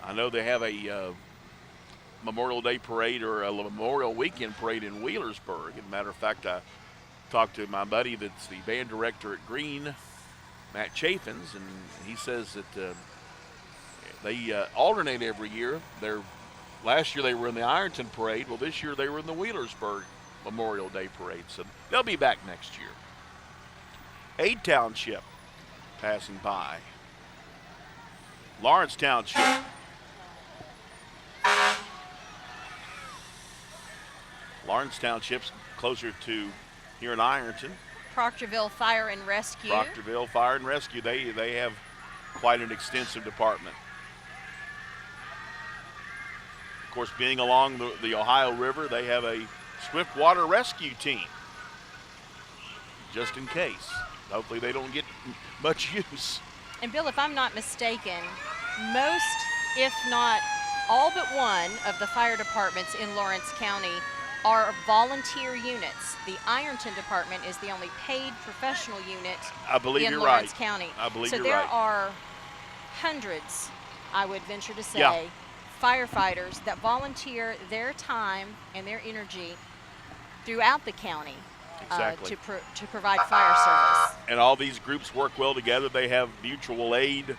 I know they have a Memorial Day parade or a Memorial Weekend parade in Wheelersburg. As a matter of fact, I talked to my buddy that's the band director at Green, Matt Chaffins, and he says that they alternate every year. Last year they were in the Ironton parade. Well, this year they were in the Wheelersburg Memorial Day parade. So they'll be back next year. Ade Township passing by. Lawrence Township. Lawrence Township's closer to here in Ironton. Proctorville Fire and Rescue. Proctorville Fire and Rescue. They have quite an extensive department. Of course, being along the Ohio River, they have a swift water rescue team, just in case. Hopefully they don't get much use. And Bill, if I'm not mistaken, most, if not all but one of the fire departments in Lawrence County are volunteer units. The Ironton department is the only paid professional unit in Lawrence County. I believe so you're there right. are hundreds, I would venture to say, firefighters that volunteer their time and their energy throughout the county to provide fire service. And all these groups work well together. They have mutual aid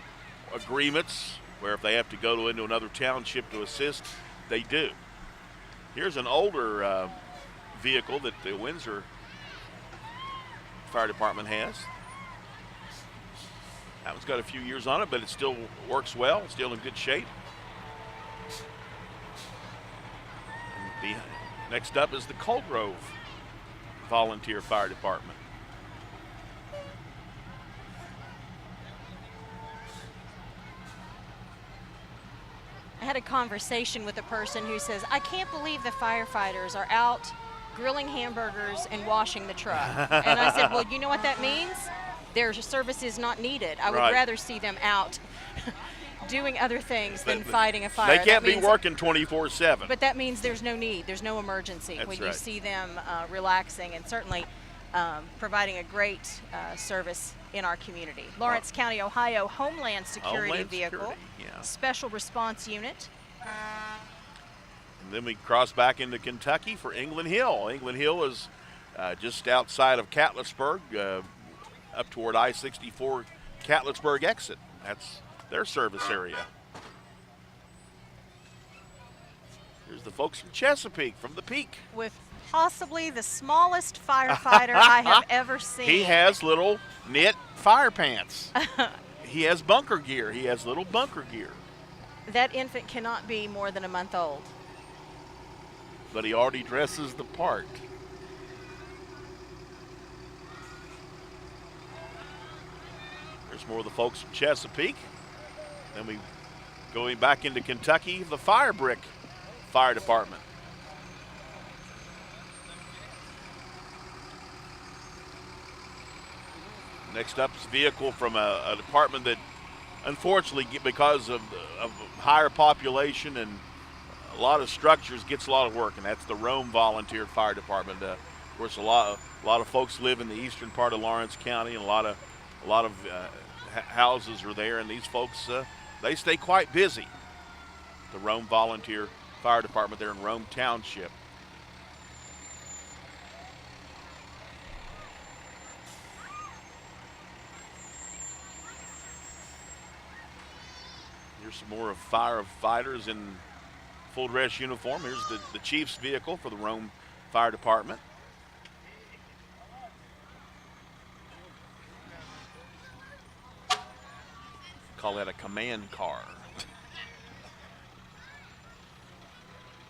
agreements where if they have to go into another township to assist, they do. Here's an older vehicle that the Windsor Fire Department has. That one's got a few years on it, but it still works well, still in good shape. And next up is the Coldgrove Volunteer Fire Department. I had a conversation with a person who says, I can't believe the firefighters are out grilling hamburgers and washing the truck. And I said, well, you know what that means? Their service is not needed. I would rather see them out doing other things than fighting a fire. They can't be working 24/7. But that means there's no need. There's no emergency That's when right. you see them relaxing and certainly providing a great service in our community. Lawrence County, Ohio Homeland Security Vehicle, Special Response Unit. And then we cross back into Kentucky for England Hill. England Hill is just outside of Catlettsburg, up toward I-64 Catlettsburg exit. That's their service area. Here's the folks from Chesapeake, from the Peak. With possibly the smallest firefighter I have ever seen. He has little knit fire pants. he has bunker gear. He has little bunker gear. That infant cannot be more than a month old. But he already dresses the part. There's more of the folks from Chesapeake. Then we going back into Kentucky, the Fire Brick Fire Department. Next up is a vehicle from a department that, unfortunately, because of higher population and a lot of structures, gets a lot of work, and that's the Rome Volunteer Fire Department. Of course, a lot of folks live in the eastern part of Lawrence County, and a lot of houses are there, and these folks they stay quite busy. The Rome Volunteer Fire Department there in Rome Township. Here's some more of firefighters in full dress uniform. Here's the chief's vehicle for the Rome Fire Department. Call that a command car.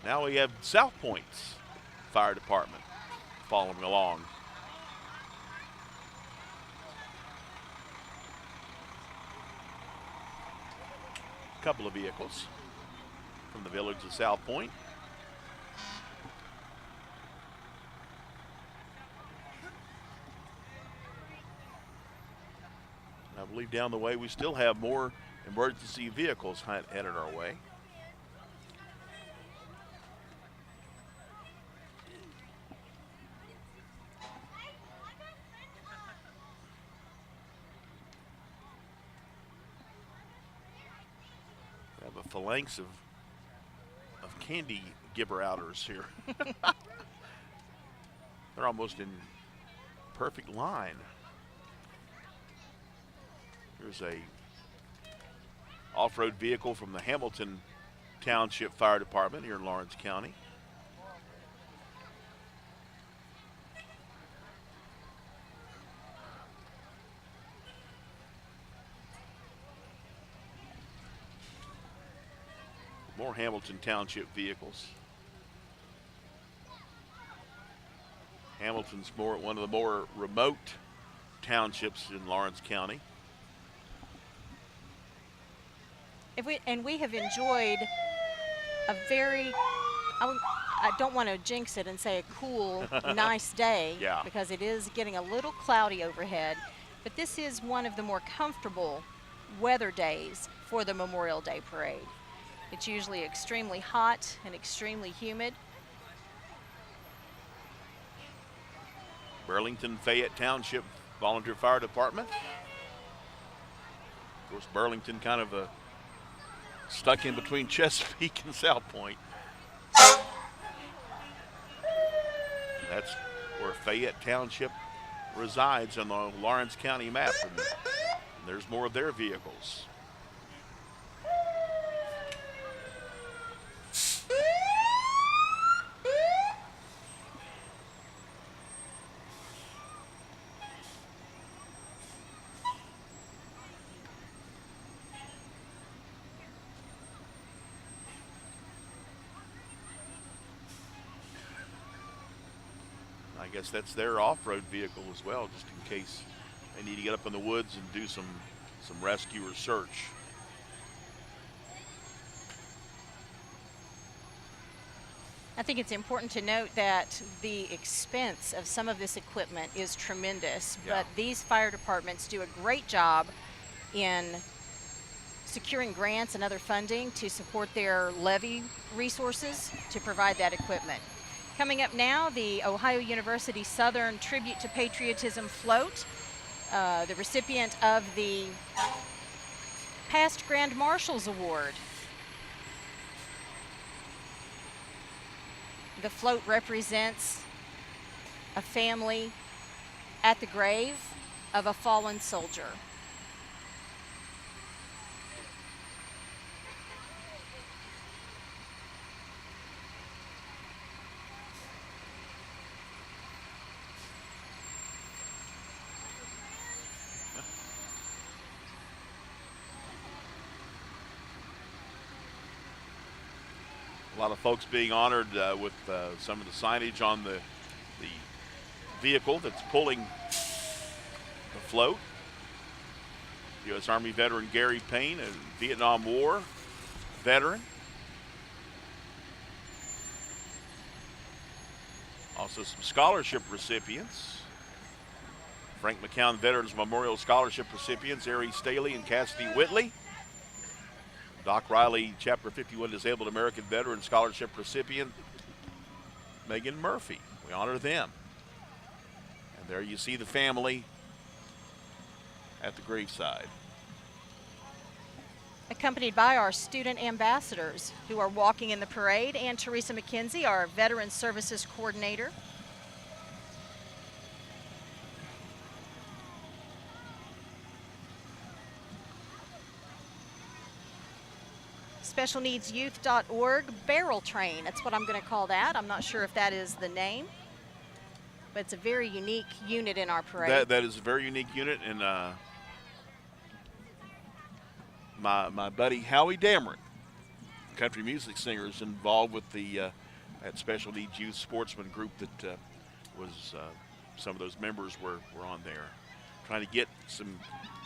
Now we have South Point's Fire Department following along. A couple of vehicles from the village of South Point. I believe down the way we still have more emergency vehicles headed our way. We have a phalanx of candy giver-outers here. They're almost in perfect line. Here's a off-road vehicle from the Hamilton Township Fire Department here in Lawrence County. More Hamilton Township vehicles. Hamilton's one of the more remote townships in Lawrence County. We have enjoyed a very, I don't want to jinx it and say a cool, nice day, yeah, because it is getting a little cloudy overhead, but this is one of the more comfortable weather days for the Memorial Day Parade. It's usually extremely hot and extremely humid. Burlington Fayette Township Volunteer Fire Department. Of course, Burlington kind of stuck in between Chesapeake and South Point. That's where Fayette Township resides on the Lawrence County map. And there's more of their vehicles. I guess that's their off-road vehicle as well, just in case they need to get up in the woods and do some rescue or search. I think it's important to note that the expense of some of this equipment is tremendous, but these fire departments do a great job in securing grants and other funding to support their levy resources to provide that equipment. Coming up now, the Ohio University Southern Tribute to Patriotism Float, the recipient of the past Grand Marshals Award. The float represents a family at the grave of a fallen soldier. A lot of folks being honored with some of the signage on the vehicle that's pulling the float. U.S. Army veteran Gary Payne, a Vietnam War veteran. Also some scholarship recipients. Frank McCown Veterans Memorial Scholarship recipients, Ari Staley and Cassidy Whitley. Doc Riley, Chapter 51 Disabled American Veteran Scholarship recipient, Megan Murphy. We honor them. And there you see the family at the graveside. Accompanied by our student ambassadors who are walking in the parade, and Teresa McKenzie, our Veteran Services Coordinator. SpecialNeedsYouth.org barrel train. That's what I'm going to call that. I'm not sure if that is the name, but it's a very unique unit in our parade. That is a very unique unit, and my buddy Howie Dameron, country music singer, is involved with the that Special Needs Youth Sportsman group that was some of those members were on there, trying to get some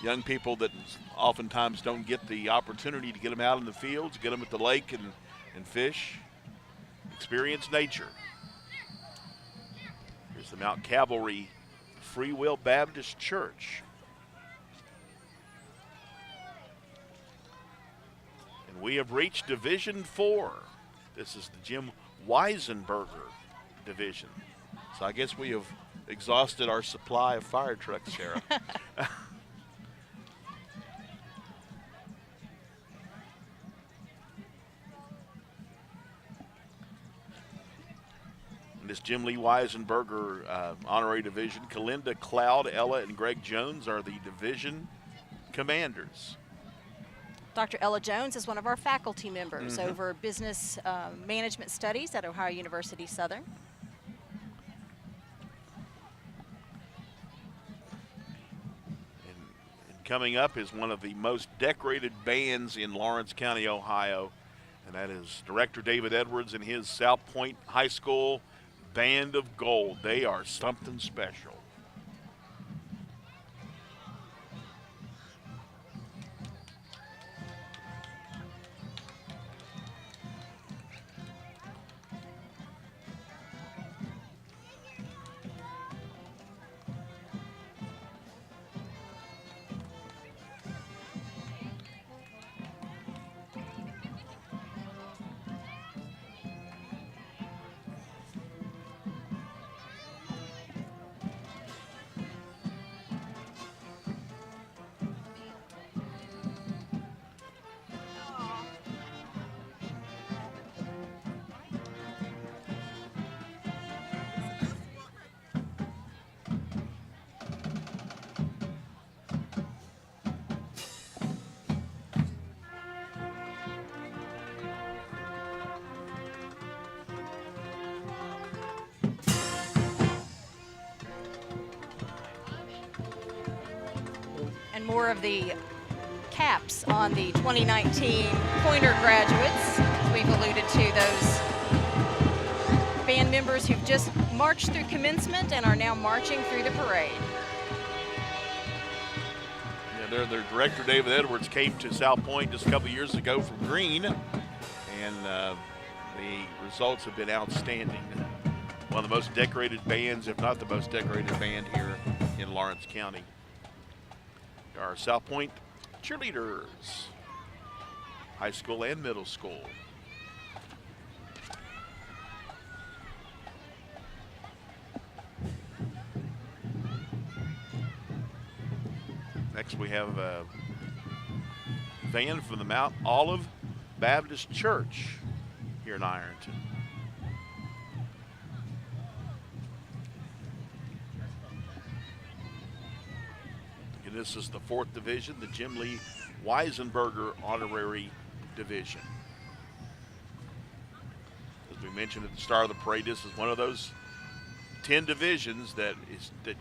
young people that oftentimes don't get the opportunity to get them out in the fields, get them at the lake and fish, experience nature. Here's the Mount Calvary Free Will Baptist Church. And we have reached Division 4. This is the Jim Weisenberger division. So I guess we have exhausted our supply of fire trucks, Sarah. This Jim Lee Weisenberger honorary division, Kalinda Cloud, Ella, and Greg Jones are the division commanders. Dr. Ella Jones is one of our faculty members over business management studies at Ohio University Southern. And coming up is one of the most decorated bands in Lawrence County, Ohio, and that is Director David Edwards and his South Point High School Band of Gold. They are something special. More of the caps on the 2019 Pointer graduates. We've alluded to those band members who've just marched through commencement and are now marching through the parade. Yeah, their director, David Edwards, came to South Point just a couple of years ago from Greene, and the results have been outstanding. One of the most decorated bands, if not the most decorated band here in Lawrence County. Our South Point cheerleaders, high school and middle school. Next we have a van from the Mount Olive Baptist Church here in Ironton. This is the 4th division, the Jim Lee Weisenberger Honorary Division. As we mentioned at the start of the parade, this is one of those 10 divisions that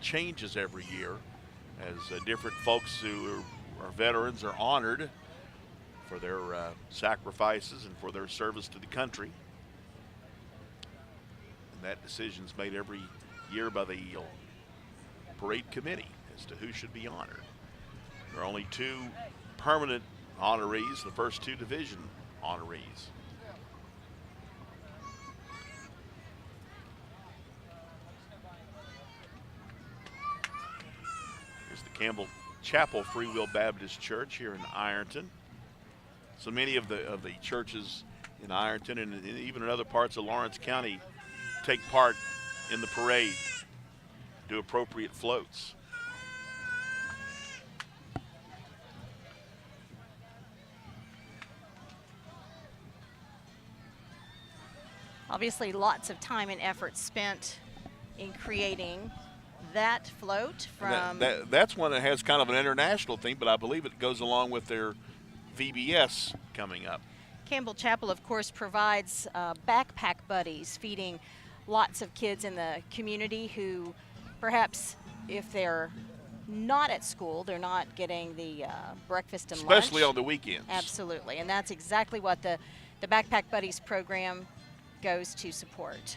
changes every year as different folks who are veterans are honored for their sacrifices and for their service to the country. that decision's made every year by the parade committee as to who should be honored. There are only 2 permanent honorees, the first 2 division honorees. Here's the Campbell Chapel Free Will Baptist Church here in Ironton. So many of the churches in Ironton and even in other parts of Lawrence County take part in the parade, do appropriate floats. Obviously, lots of time and effort spent in creating that float from. That's one that has kind of an international theme, but I believe it goes along with their VBS coming up. Campbell Chapel, of course, provides backpack buddies, feeding lots of kids in the community who perhaps, if they're not at school, they're not getting the breakfast and lunch. Especially on the weekends. Absolutely, and that's exactly what the Backpack Buddies program goes to support.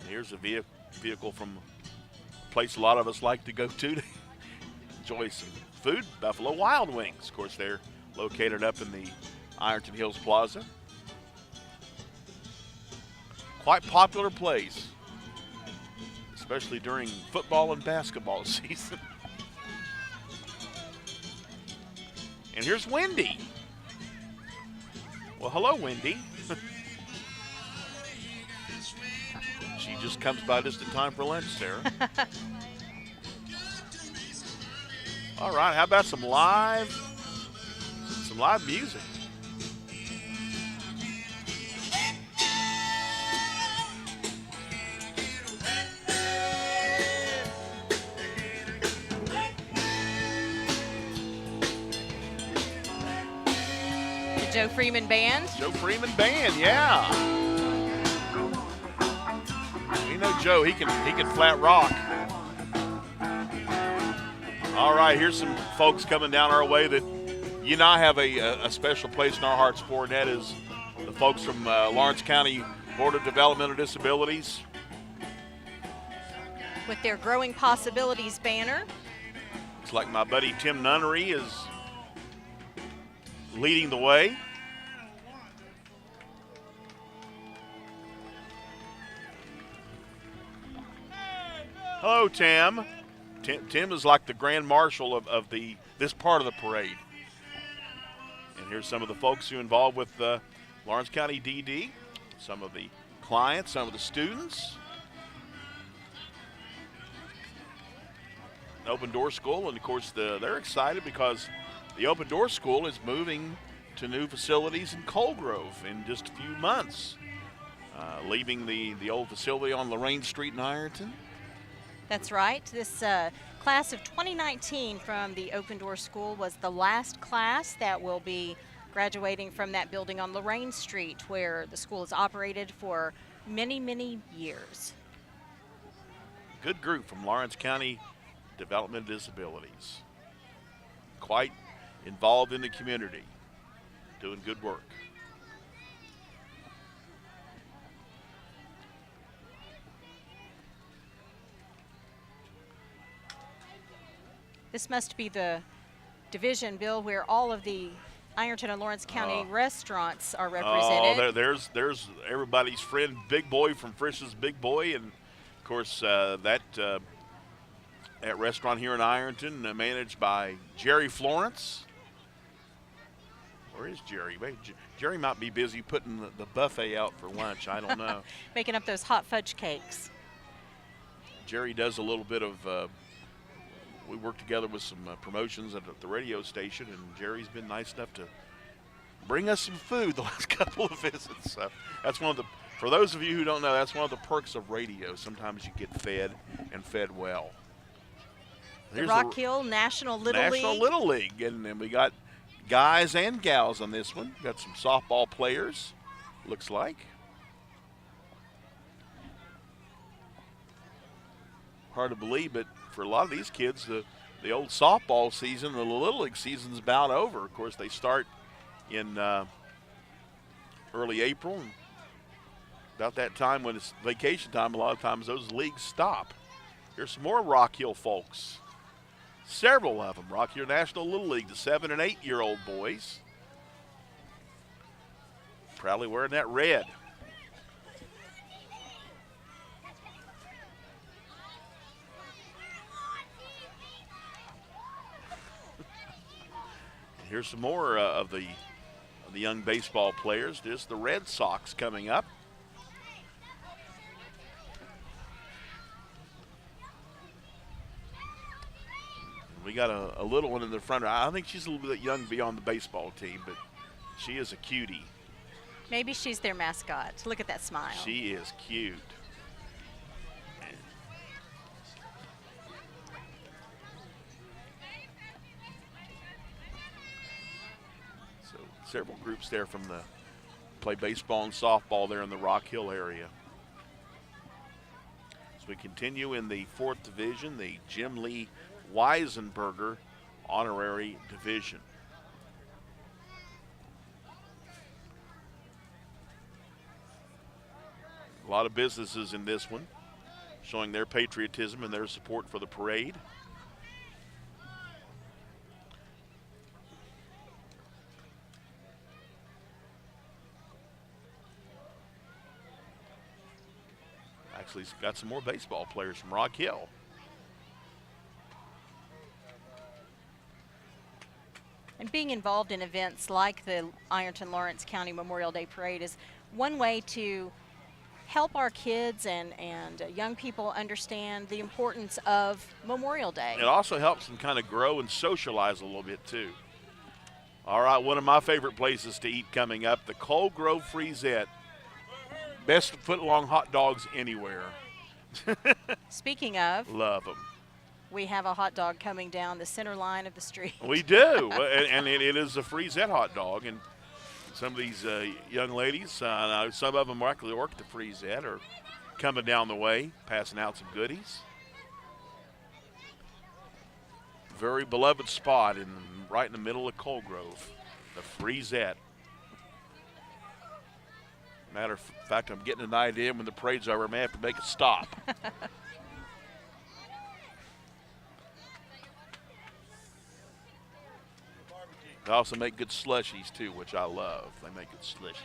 Here's a vehicle from a place a lot of us like to go to enjoy some food, Buffalo Wild Wings. Of course, they're located up in the Ironton Hills Plaza. Quite popular place, especially during football and basketball season. And here's Wendy. Well, hello, Wendy. She just comes by just in time for lunch, Sarah. All right, how about some live music? The Joe Freeman Band. Joe Freeman Band, yeah. We know Joe, he can flat rock. All right, here's some folks coming down our way that you and I have a special place in our hearts for, and that is the folks from Lawrence County Board of Developmental Disabilities. With their Growing Possibilities banner. Looks like my buddy Tim Nunnery is leading the way. Hello, Tim. Tim is like the grand marshal of this part of the parade. And here's some of the folks who are involved with Lawrence County DD, some of the clients, some of the students. Open Door School, and of course they're excited because the Open Door School is moving to new facilities in Coalgrove in just a few months, leaving the old facility on Lorraine Street in Ironton. That's right. This class of 2019 from the Open Door School was the last class that will be graduating from that building on Lorraine Street, where the school has operated for many, many years. Good group from Lawrence County Development Disabilities. Quite involved in the community, doing good work. This must be the division, Bill, where all of the Ironton and Lawrence County restaurants are represented. Oh, there's everybody's friend, Big Boy from Frisch's Big Boy, and of course that restaurant here in Ironton, managed by Jerry Florence. Where is Jerry? Jerry might be busy putting the buffet out for lunch. I don't know. Making up those hot fudge cakes. Jerry does a little bit of. We work together with some promotions at the radio station, and Jerry's been nice enough to bring us some food the last couple of visits. So that's one of the, for those of you who don't know, that's one of the perks of radio. Sometimes you get fed and fed well. The Rock Hill National Little League. National Little League, and then we got guys and gals on this one. Got some softball players, looks like. Hard to believe, but for a lot of these kids, the old softball season, the Little League season's about over. Of course, they start in early April. And about that time when it's vacation time, a lot of times those leagues stop. Here's some more Rock Hill folks. Several of them. Rock Hill National Little League, the 7- and 8-year-old boys. Proudly wearing that red. Here's some more of the young baseball players. There's the Red Sox coming up. We got a little one in the front. I think she's a little bit young to be on the baseball team, but she is a cutie. Maybe she's their mascot. Look at that smile. She is cute. So several groups there from the play baseball and softball there in the Rock Hill area. As we continue in the 4th division, the Jim Lee Weisenberger Honorary Division. A lot of businesses in this one showing their patriotism and their support for the parade. Actually, he's got some more baseball players from Rock Hill. And being involved in events like the Ironton-Lawrence County Memorial Day Parade is one way to help our kids and young people understand the importance of Memorial Day. It also helps them kind of grow and socialize a little bit too. All right, one of my favorite places to eat coming up, the Cold Grove Freezette. Best foot-long hot dogs anywhere. Speaking of, love them. We have a hot dog coming down the center line of the street. We do, and it is a Freezette hot dog. And some of these young ladies, some of them actually work at the Freezette, are coming down the way, passing out some goodies. Very beloved spot right in the middle of Cold Grove, the Freezette. Matter of fact, I'm getting an idea when the parade's over, I may have to make a stop. They also make good slushies, too, which I love. They make good slushies.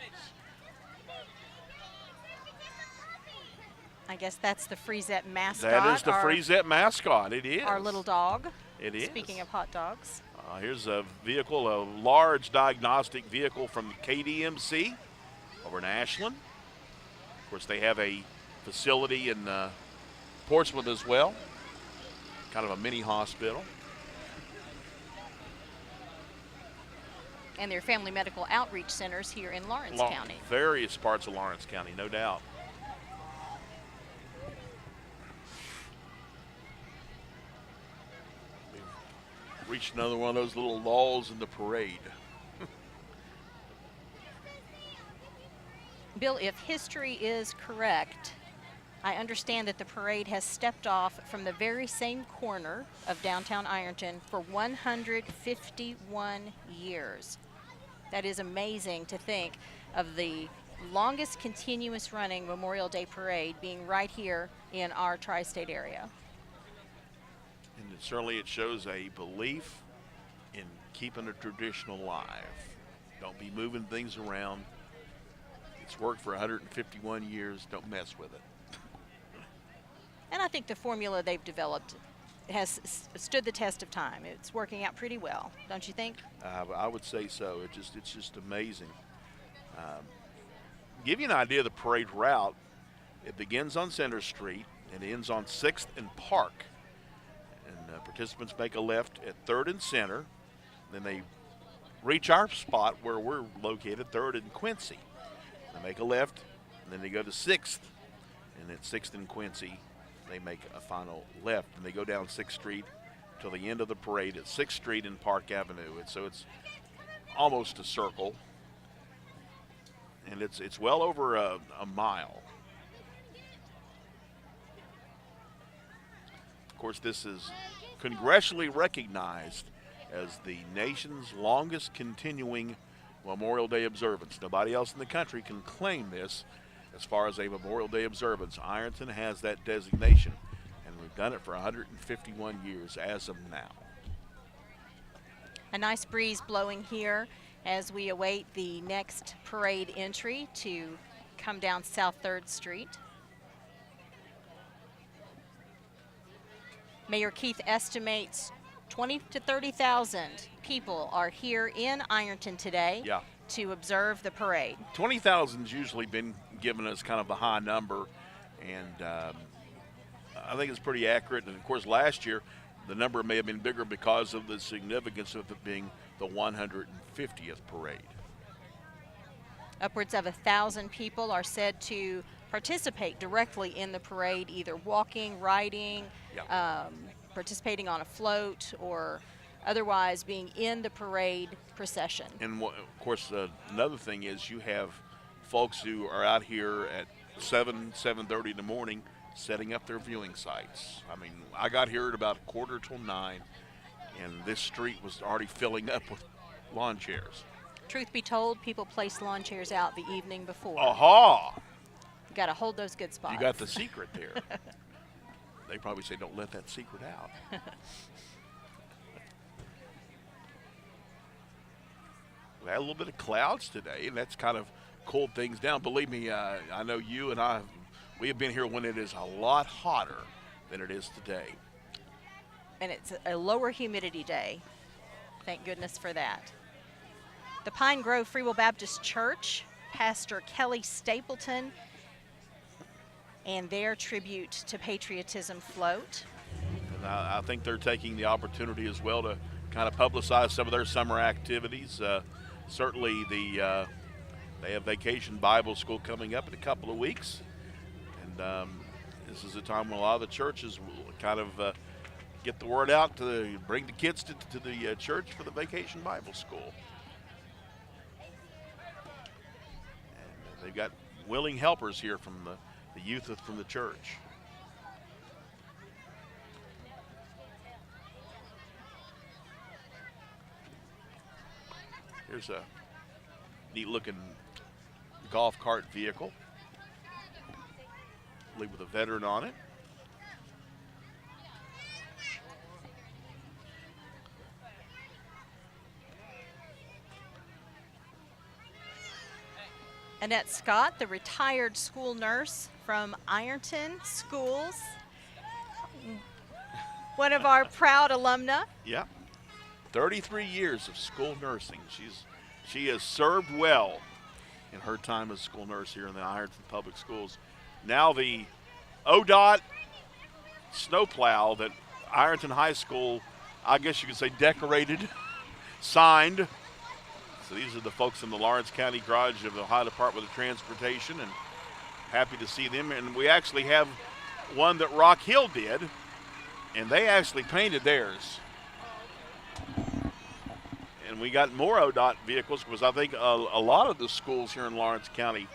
I guess that's the Freezette mascot. That is the Freezette mascot. It is. Our little dog. It is. Speaking of hot dogs. Here's a vehicle, a large diagnostic vehicle from KDMC over in Ashland. Of course, they have a facility in Portsmouth as well, kind of a mini hospital. And their family medical outreach centers here in Lawrence County. Various parts of Lawrence County, no doubt. We've reached another one of those little lulls in the parade. Bill, if history is correct, I understand that the parade has stepped off from the very same corner of downtown Ironton for 151 years. That is amazing to think of the longest continuous running Memorial Day parade being right here in our tri-state area. And certainly it shows a belief in keeping a tradition alive. Don't be moving things around. It's worked for 151 years. Don't mess with it. And I think the formula they've developed has stood the test of time. It's working out pretty well, don't you think? I would say so. It's just amazing. Give you an idea of the parade route. It begins on Center Street and ends on 6th and Park. And participants make a left at 3rd and Center. Then they reach our spot where we're located, 3rd and Quincy. They make a left, and then they go to 6th. And at 6th and Quincy, they make a final left, and they go down 6th Street till the end of the parade at 6th Street and Park Avenue. And so it's almost a circle, and it's well over a mile. Of course, this is congressionally recognized as the nation's longest continuing Memorial Day observance. Nobody else in the country can claim this as far as a Memorial Day observance. Ironton has that designation, and we've done it for 151 years as of now. A nice breeze blowing here as we await the next parade entry to come down South 3rd Street. Mayor Keith estimates 20 to 30,000 people are here in Ironton today to observe the parade. 20,000's usually been given as kind of a high number, and I think it's pretty accurate. And of course, last year the number may have been bigger because of the significance of it being the 150th parade. Upwards of 1,000 people are said to participate directly in the parade, either walking, riding, participating on a float, or otherwise being in the parade procession. And of course, another thing is you have folks who are out here at 7:30 in the morning setting up their viewing sites. I mean, I got here at about 8:45, and this street was already filling up with lawn chairs. Truth be told, people place lawn chairs out the evening before. Aha! You got to hold those good spots. You got the secret there. They probably say, don't let that secret out. We had a little bit of clouds today, and that's kind of cooled things down. Believe me, I know you and I, we have been here when it is a lot hotter than it is today. And it's a lower humidity day. Thank goodness for that. The Pine Grove Free Will Baptist Church, Pastor Kelly Stapleton, and their tribute to patriotism float. And I think they're taking the opportunity as well to kind of publicize some of their summer activities. Certainly they have Vacation Bible School coming up in a couple of weeks. And this is a time when a lot of the churches will kind of get the word out to bring the kids to the church for the Vacation Bible School. And they've got willing helpers here from the youth from the church. Here's a neat looking golf cart vehicle, I believe with a veteran on it. Annette Scott, the retired school nurse from Ironton Schools, one of our proud alumna. Yeah, 33 years of school nursing. She has served well in her time as school nurse here in the Ironton Public Schools. Now the ODOT snowplow that Ironton High School, I guess you could say, decorated, signed. So these are the folks in the Lawrence County Garage of the Ohio Department of Transportation, and happy to see them. And we actually have one that Rock Hill did, and they actually painted theirs. And we got more ODOT vehicles because I think a lot of the schools here in Lawrence County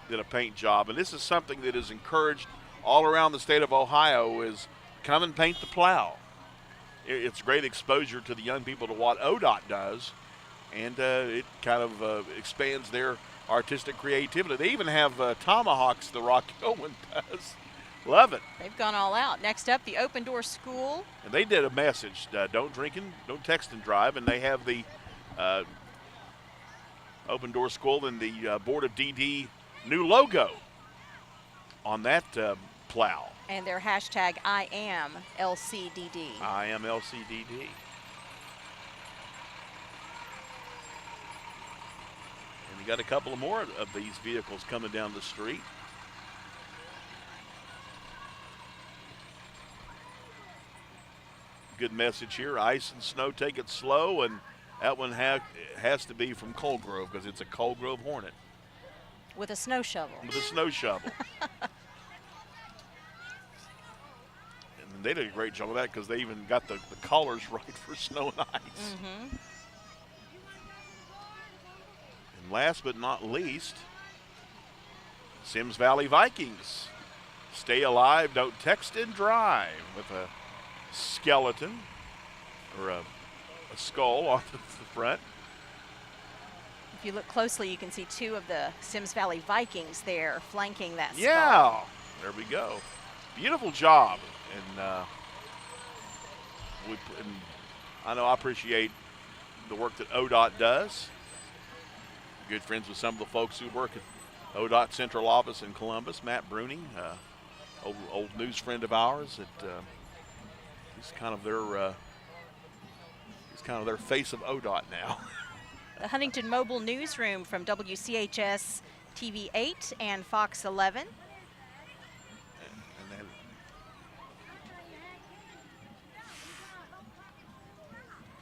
did a paint job. And this is something that is encouraged all around the state of Ohio, is come and paint the plow. It's great exposure to the young people to what ODOT does. And it kind of expands their artistic creativity. They even have tomahawks the Rock Hill one does. Love it. They've gone all out. Next up, the Open Door School. And they did a message, don't drink and don't text and drive. And they have the Open Door School and the Board of DD new logo on that plow. And their hashtag, I am LCDD. I am LCDD. We got a couple of more of these vehicles coming down the street. Good message here. Ice and snow, take it slow. And that one has to be from Cold Grove because it's a Cold Grove Hornet. With a snow shovel. With a snow shovel. And they did a great job of that because they even got the colors right for snow and ice. Mm-hmm. Last but not least, Sims Valley Vikings. Stay alive, don't text and drive, with a skeleton or a skull on the front. If you look closely, you can see two of the Sims Valley Vikings there flanking that spot. Yeah, there we go. Beautiful job. And, I know I appreciate the work that ODOT does. Good friends with some of the folks who work at ODOT Central Office in Columbus. Matt Bruni, old news friend of ours. He's kind of their face of ODOT now. The Huntington Mobile Newsroom from WCHS TV 8 and Fox 11. And then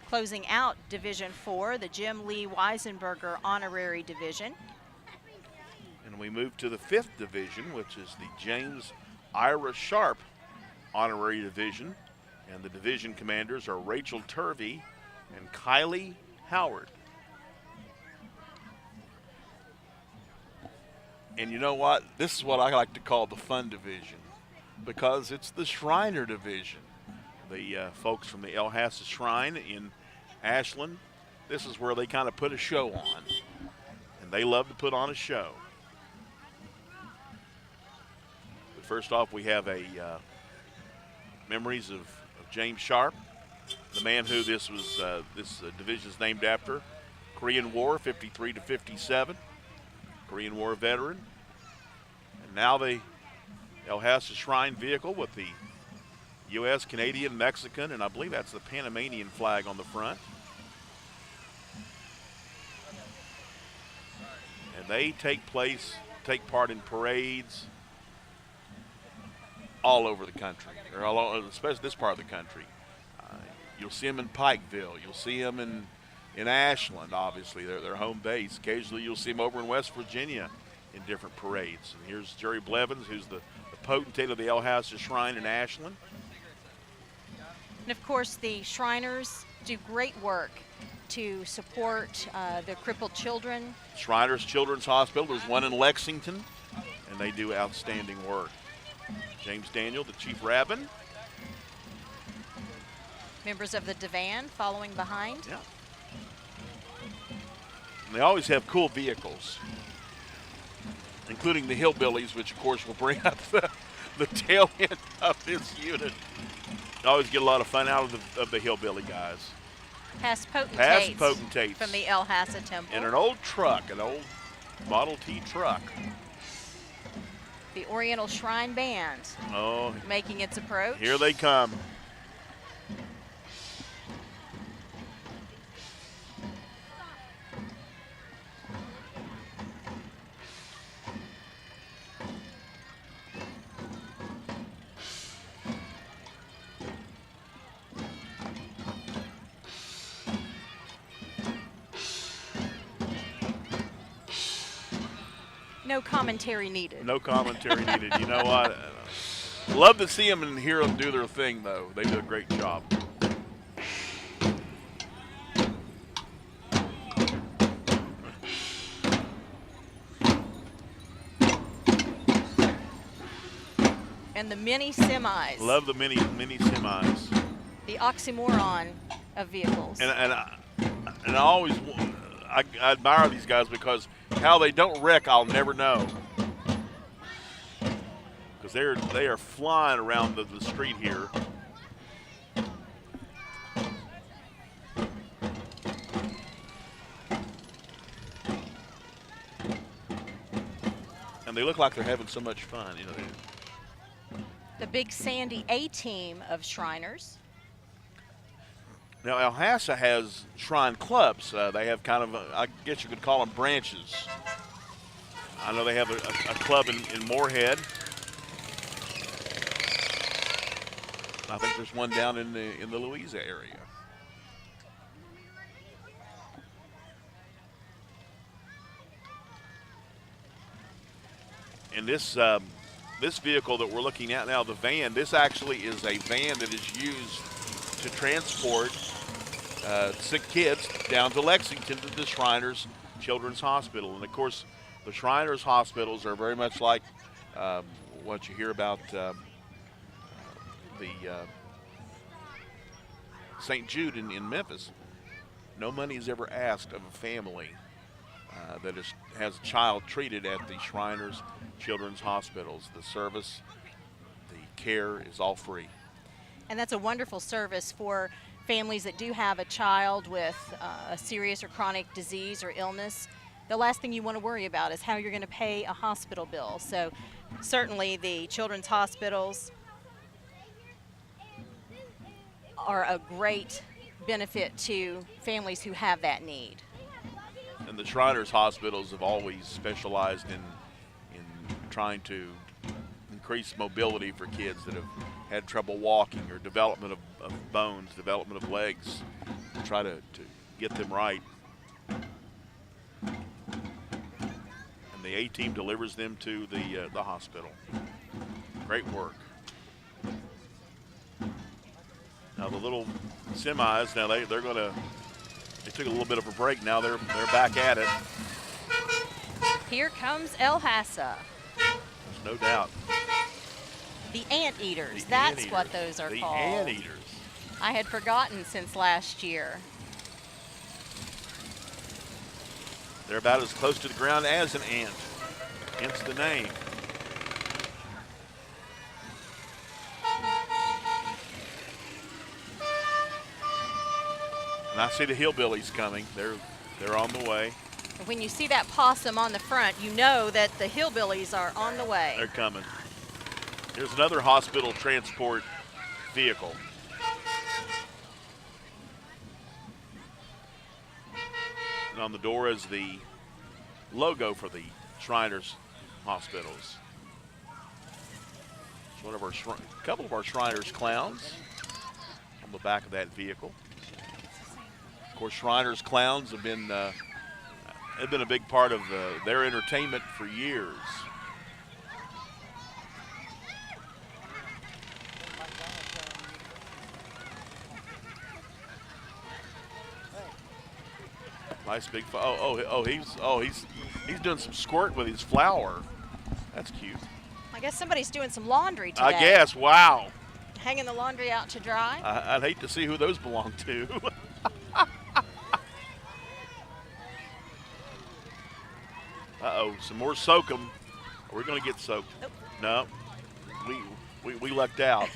closing out Division 4, the Jim Lee Weisenberger Honorary Division. And we move to the 5th division, which is the James Ira Sharp Honorary Division. And the division commanders are Rachel Turvey and Kylie Howard. And you know what? This is what I like to call the fun division, because it's the Shriner division. The folks from the El Hasa Shrine in Ashland, this is where they kind of put a show on. And they love to put on a show. But first off, we have memories of James Sharp, the man who this division is named after. Korean War, 53 to 57. Korean War veteran. And now the El Hasa Shrine vehicle with the U.S., Canadian, Mexican, and I believe that's the Panamanian flag on the front. And they take part in parades all over the country, or especially this part of the country. You'll see them in Pikeville. You'll see them in Ashland, obviously, their home base. Occasionally you'll see them over in West Virginia in different parades. And here's Jerry Blevins, who's the potentate of the El Hasa Shrine in Ashland. And of course, the Shriners do great work to support the crippled children. Shriners Children's Hospital, there's one in Lexington, and they do outstanding work. James Daniel, the chief rabbin. Members of the Divan following behind. Yeah. And they always have cool vehicles, including the Hillbillies, which of course will bring up the tail end of this unit. You always get a lot of fun out of the Hillbilly guys. Past potentates from the El Hasa Temple. In an old truck, an old Model T truck. The Oriental Shrine Band making its approach. Here they come. No commentary needed. No commentary needed. You know what? Love to see them and hear them do their thing, though. They do a great job. And the mini semis. Love the mini semis. The oxymoron of vehicles. And I always I admire these guys because how they don't wreck, I'll never know. Because they are flying around the street here. And they look like they're having so much fun, you know. The Big Sandy A-team of Shriners. Now, El Hasa has shrine clubs. They have kind of, I guess you could call them branches. I know they have a club in Moorhead. I think there's one down in the Louisa area. And this vehicle that we're looking at now, the van, this actually is a van that is used to transport sick kids down to Lexington to the Shriners Children's Hospital. And of course, the Shriners hospitals are very much like what you hear about the St. Jude in Memphis. No money is ever asked of a family that has a child treated at the Shriners Children's Hospitals. The service, the care is all free. And that's a wonderful service for families that do have a child with a serious or chronic disease or illness. The last thing you want to worry about is how you're going to pay a hospital bill. So certainly the children's hospitals are a great benefit to families who have that need. And the Shriners hospitals have always specialized in trying to increase mobility for kids that have had trouble walking or development of bones, development of legs, to try to get them right. And the A-team delivers them to the hospital. Great work. Now the little semis, now they took a little bit of a break. Now they're back at it. Here comes El Hassa. There's no doubt. The Anteaters, that's what those are called. The Anteaters. I had forgotten since last year. They're about as close to the ground as an ant, hence the name. And I see the hillbillies coming. They're on the way. When you see that possum on the front, you know that the hillbillies are on the way. They're coming. Here's another hospital transport vehicle. And on the door is the logo for the Shriners hospitals. It's one of our a couple of our Shriners clowns on the back of that vehicle. Of course, Shriners clowns have been a big part of their entertainment for years. Nice big. He's doing some squirt with his flower. That's cute. I guess somebody's doing some laundry today. I guess. Wow. Hanging the laundry out to dry. I'd hate to see who those belong to. Uh-oh, some more soak 'em. We're going to get soaked. Nope. No, we lucked out.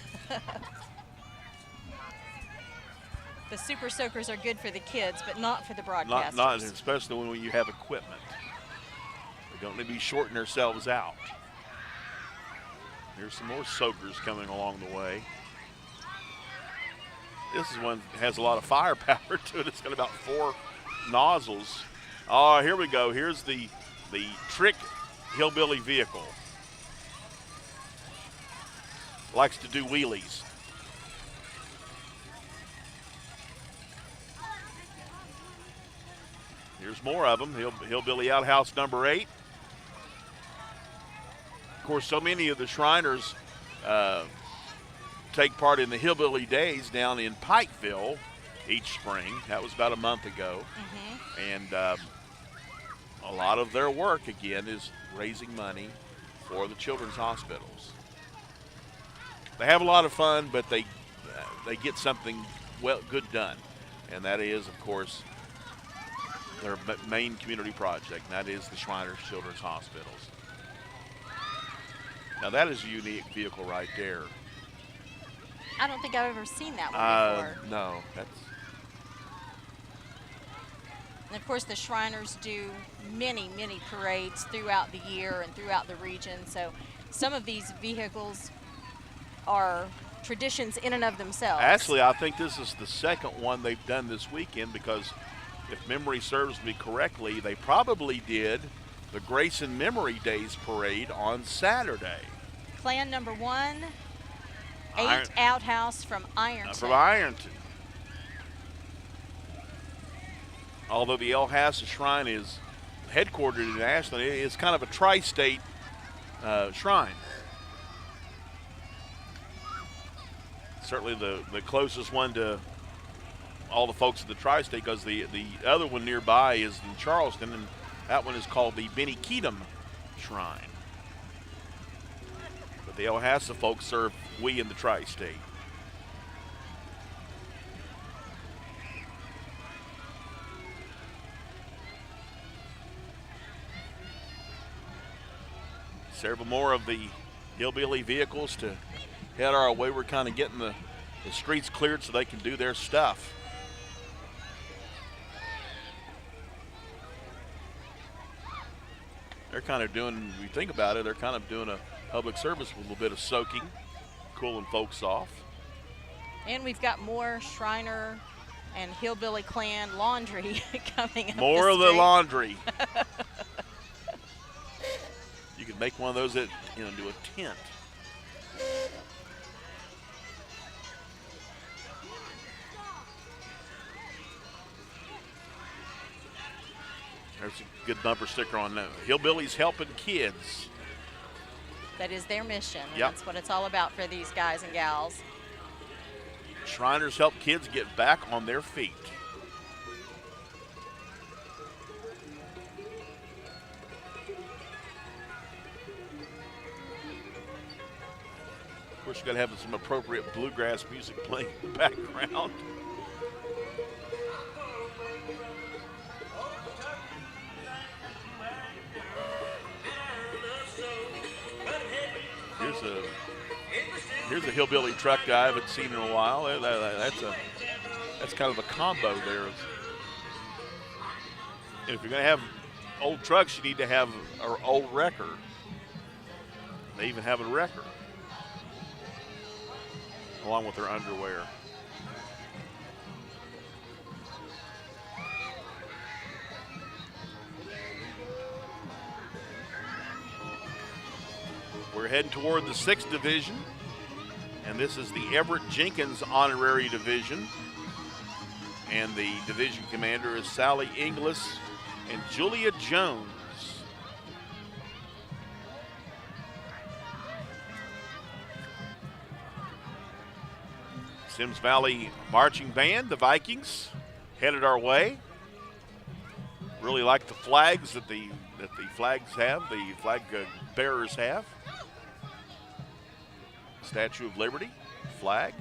The super soakers are good for the kids, but not for the broadcasters. Not especially when you have equipment. We don't need to be shorting ourselves out. Here's some more soakers coming along the way. This is one that has a lot of firepower to it. It's got about 4 nozzles. Oh, here we go. Here's the trick hillbilly vehicle. Likes to do wheelies. Here's more of them. Hillbilly Outhouse number 8. Of course, so many of the Shriners take part in the Hillbilly Days down in Pikeville each spring. That was about a month ago. Mm-hmm. And a lot of their work, again, is raising money for the children's hospitals. They have a lot of fun, but they get something good done. And that is, of course, their main community project, and that is the Shriners Children's Hospitals. Now that is a unique vehicle right there. I don't think I've ever seen that one before. No, that's. And of course the Shriners do many, many parades throughout the year and throughout the region, so some of these vehicles are traditions in and of themselves. Actually, I think this is the second one they've done this weekend, because if memory serves me correctly, they probably did the Grayson Memory Days Parade on Saturday. Clan number 1, 8 Outhouse from Ironton. From Ironton. Although the El Hassa Shrine is headquartered in Ashland, it's kind of a tri-state shrine. Certainly the closest one to all the folks at the tri-state, because the other one nearby is in Charleston, and that one is called the Benny Keatum Shrine. But the El Hassa folks serve we in the tri-state. Several more of the hillbilly vehicles to head our way. We're kind of getting the streets cleared so they can do their stuff. They're kind of doing, if you think about it, they're kind of doing a public service with a little bit of soaking, cooling folks off. And we've got more Shriner and Hillbilly Clan laundry coming up. More of the laundry. You could make one of those that, do a tent. There's a good bumper sticker on that. Hillbillies helping kids. That is their mission. Yep. That's what it's all about for these guys and gals. Shriners help kids get back on their feet. Of course, you got to have some appropriate bluegrass music playing in the background. Here's a hillbilly truck I haven't seen in a while. That's kind of a combo there. And if you're going to have old trucks, you need to have an old wrecker. They even have a wrecker along with their underwear. We're heading toward the 6th division, and this is the Everett Jenkins Honorary Division. And the division commander is Sally Inglis and Julia Jones. Sims Valley Marching Band, the Vikings, headed our way. Really like the flags that the flags have, the flag bearers have. Statue of Liberty, flag.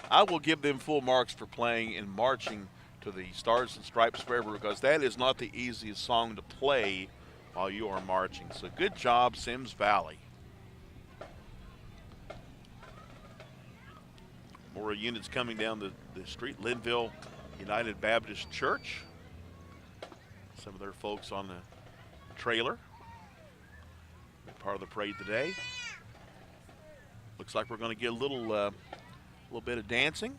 I will give them full marks for playing and marching to the Stars and Stripes Forever, because that is not the easiest song to play while you are marching. So good job, Sims Valley. More units coming down the street. Linville United Baptist Church. Some of their folks on the trailer. Part of the parade today. Looks like we're going to get a little bit of dancing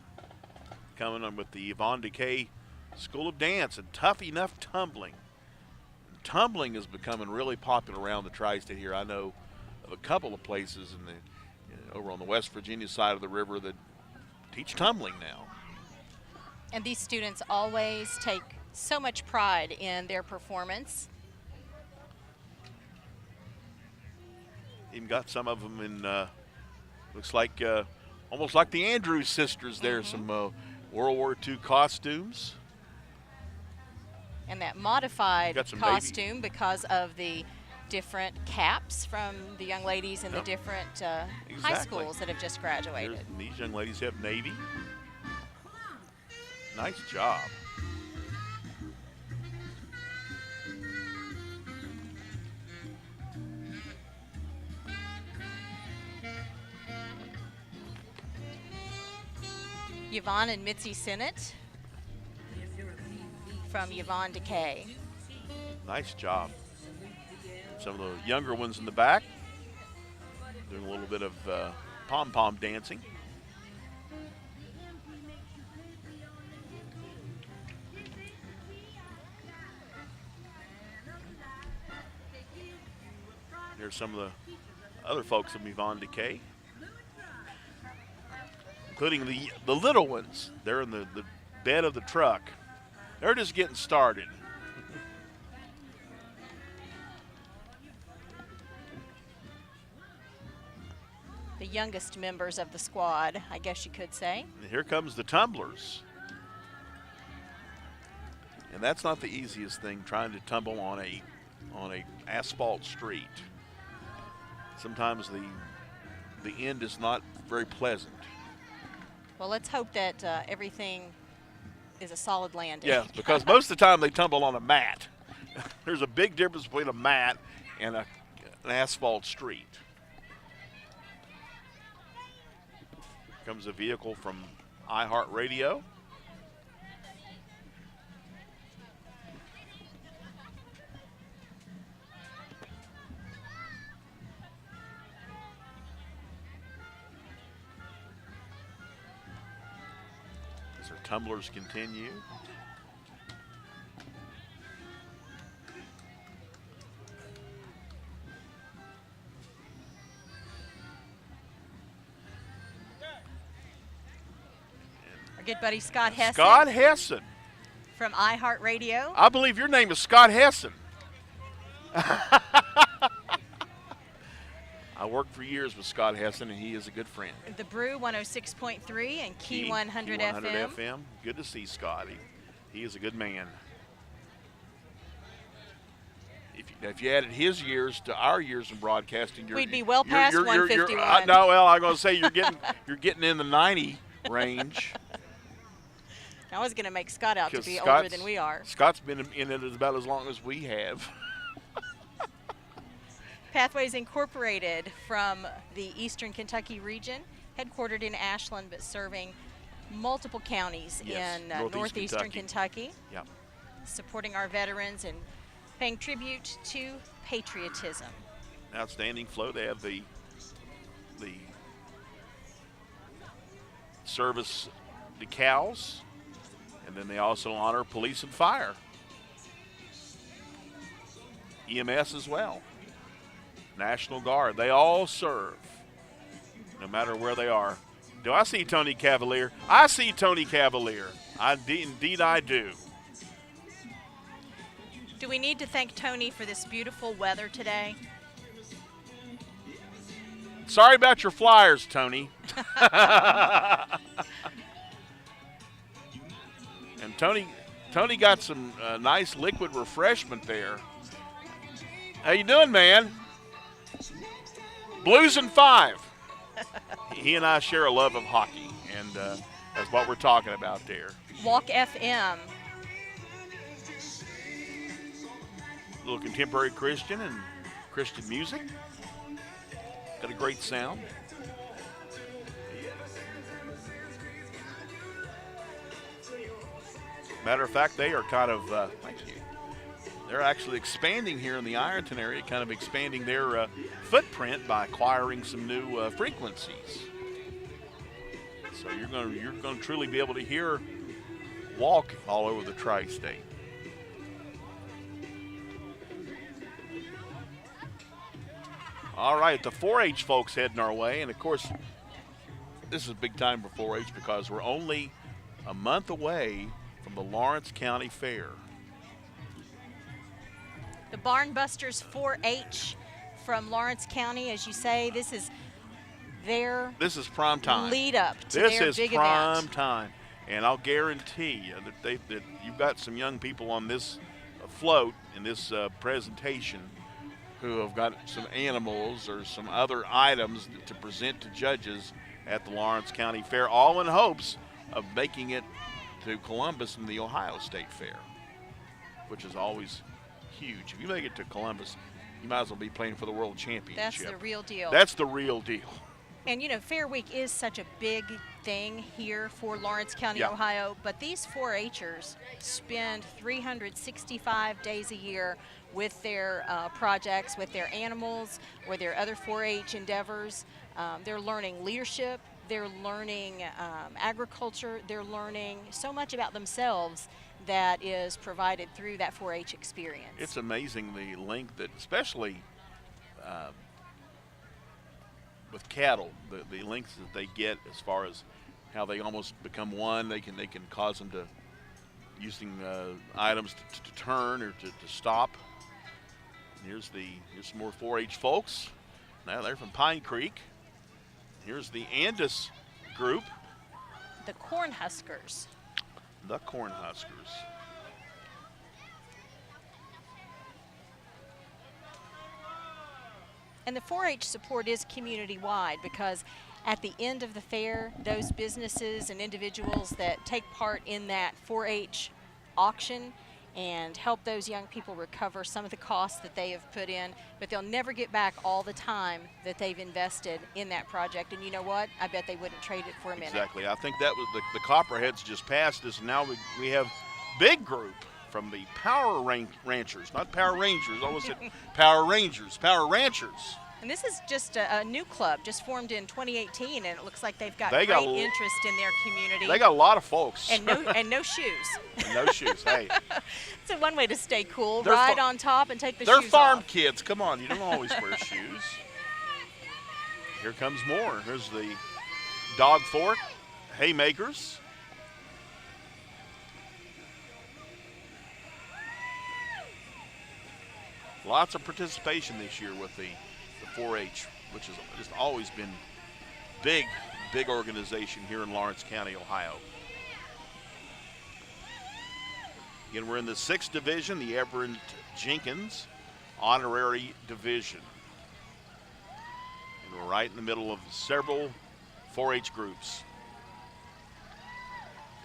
coming on with the Yvonne Decay School of Dance and Tough Enough Tumbling. Tumbling is becoming really popular around the tri-state here. I know of a couple of places over on the West Virginia side of the river that teach tumbling now. And these students always take so much pride in their performance. Even got some of them in, looks like almost like the Andrews sisters there, some World War II costumes. And that modified costume Navy, because of the different caps from the young ladies in the different high schools that have just graduated. These young ladies have Navy. Nice job. Yvonne and Mitzi Sinnott from Yvonne Decay. Nice job. Some of the younger ones in the back doing a little bit of pom-pom dancing. Here's some of the other folks of Yvonne Decay, including the little ones. They're in the bed of the truck. They're just getting started. The youngest members of the squad, I guess you could say. And here comes the tumblers. And that's not the easiest thing, trying to tumble on a asphalt street. Sometimes the end is not very pleasant. Well, let's hope that everything is a solid landing. Yeah, because most of the time they tumble on a mat. There's a big difference between a mat and an asphalt street. Comes a vehicle from iHeartRadio. As our tumblers continue. Good buddy Scott Hessen. Scott Hessen. From iHeartRadio. I believe your name is Scott Hessen. I worked for years with Scott Hessen, and he is a good friend. The Brew 106.3 and Key 100 FM. Good to see Scott. He is a good man. If you added his years to our years in broadcasting, we'd be well past 151. No, well, I'm going to say you're getting in the 90 range. I was going to make Scott out to be older than we are. Scott's been in it about as long as we have. Pathways Incorporated from the Eastern Kentucky region, headquartered in Ashland, but serving multiple counties in northeastern Kentucky. Yeah. Supporting our veterans and paying tribute to patriotism. Outstanding flow. They have the service decals. And then they also honor police and fire. EMS as well. National Guard. They all serve, no matter where they are. Do I see Tony Cavalier? I see Tony Cavalier. Indeed I do. Do we need to thank Tony for this beautiful weather today? Sorry about your flyers, Tony. And Tony got some nice liquid refreshment there. How you doing, man? Blues in 5. He and I share a love of hockey, and that's what we're talking about there. Walk FM. A little contemporary Christian and Christian music. Got a great sound. Matter of fact, they are kind of, thank you. They're actually expanding here in the Ironton area, kind of expanding their footprint by acquiring some new frequencies. So you're going to truly be able to hear Walk all over the tri-state. All right, the 4-H folks heading our way, and of course, this is big time for 4-H because we're only a month away from the Lawrence County Fair. The Barn Busters 4-H from Lawrence County, as you say, this is prime time. Lead up to this their is big prime event. time, and I'll guarantee you that you've got some young people on this float in this presentation who have got some animals or some other items to present to judges at the Lawrence County Fair, all in hopes of making it to Columbus and the Ohio State Fair, which is always huge. If you make it to Columbus, you might as well be playing for the world championship. That's the real deal. That's the real deal. And you know, Fair Week is such a big thing here for Lawrence County, Yeah. Ohio, but these 4-Hers spend 365 days a year with their projects, with their animals, with their other 4-H endeavors. They're learning leadership, they're learning agriculture, they're learning so much about themselves that is provided through that 4-H experience. It's amazing the link that, especially with cattle, the links that they get as far as how they almost become one. They can cause them to using items to turn or to stop. Here's some more 4-H folks. Now they're from Pine Creek. Here's the Andis group. The Cornhuskers. The Cornhuskers. And the 4-H support is community-wide, because at the end of the fair, those businesses and individuals that take part in that 4-H auction and help those young people recover some of the costs that they have put in, but they'll never get back all the time that they've invested in that project. And you know what? I bet they wouldn't trade it for a minute. Exactly. I think that was the Copperheads just passed us, and now we have big group from the Power Ranchers, not Power Rangers. I almost said Power Rangers, Power Ranchers. And this is just a new club, just formed in 2018, and it looks like they've got great interest in their community. They got a lot of folks. And no shoes. No shoes, hey. It's one way to stay cool. Ride on top and take the shoes off. They're farm kids. Come on, you don't always wear shoes. Here comes more. Here's the Dog Fork Haymakers. Lots of participation this year with the 4-H, which has just always been big organization here in Lawrence County, Ohio. Again, we're in the 6th division, the Everett Jenkins honorary division. And we're right in the middle of several 4-H groups.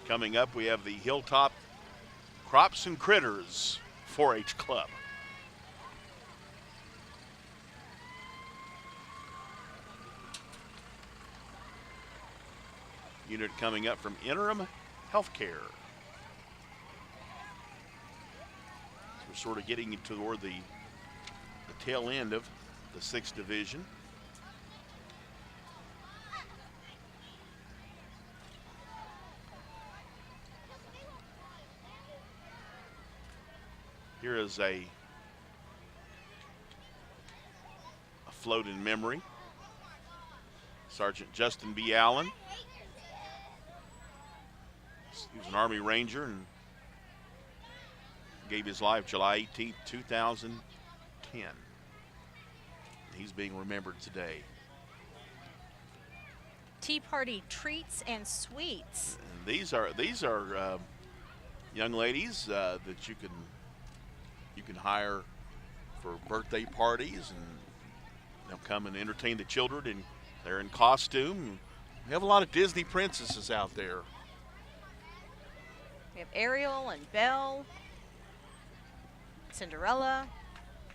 Coming up, we have the Hilltop Crops and Critters 4-H Club. Unit coming up from Interim Healthcare. So we're sort of getting toward the tail end of the 6th division. Here is a float in memory. Sergeant Justin B. Allen. He was an Army Ranger and gave his life July 18, 2010. He's being remembered today. Tea Party treats and sweets. And these are young ladies that you can hire for birthday parties, and they'll come and entertain the children, and they're in costume. We have a lot of Disney princesses out there. We have Ariel and Belle, Cinderella,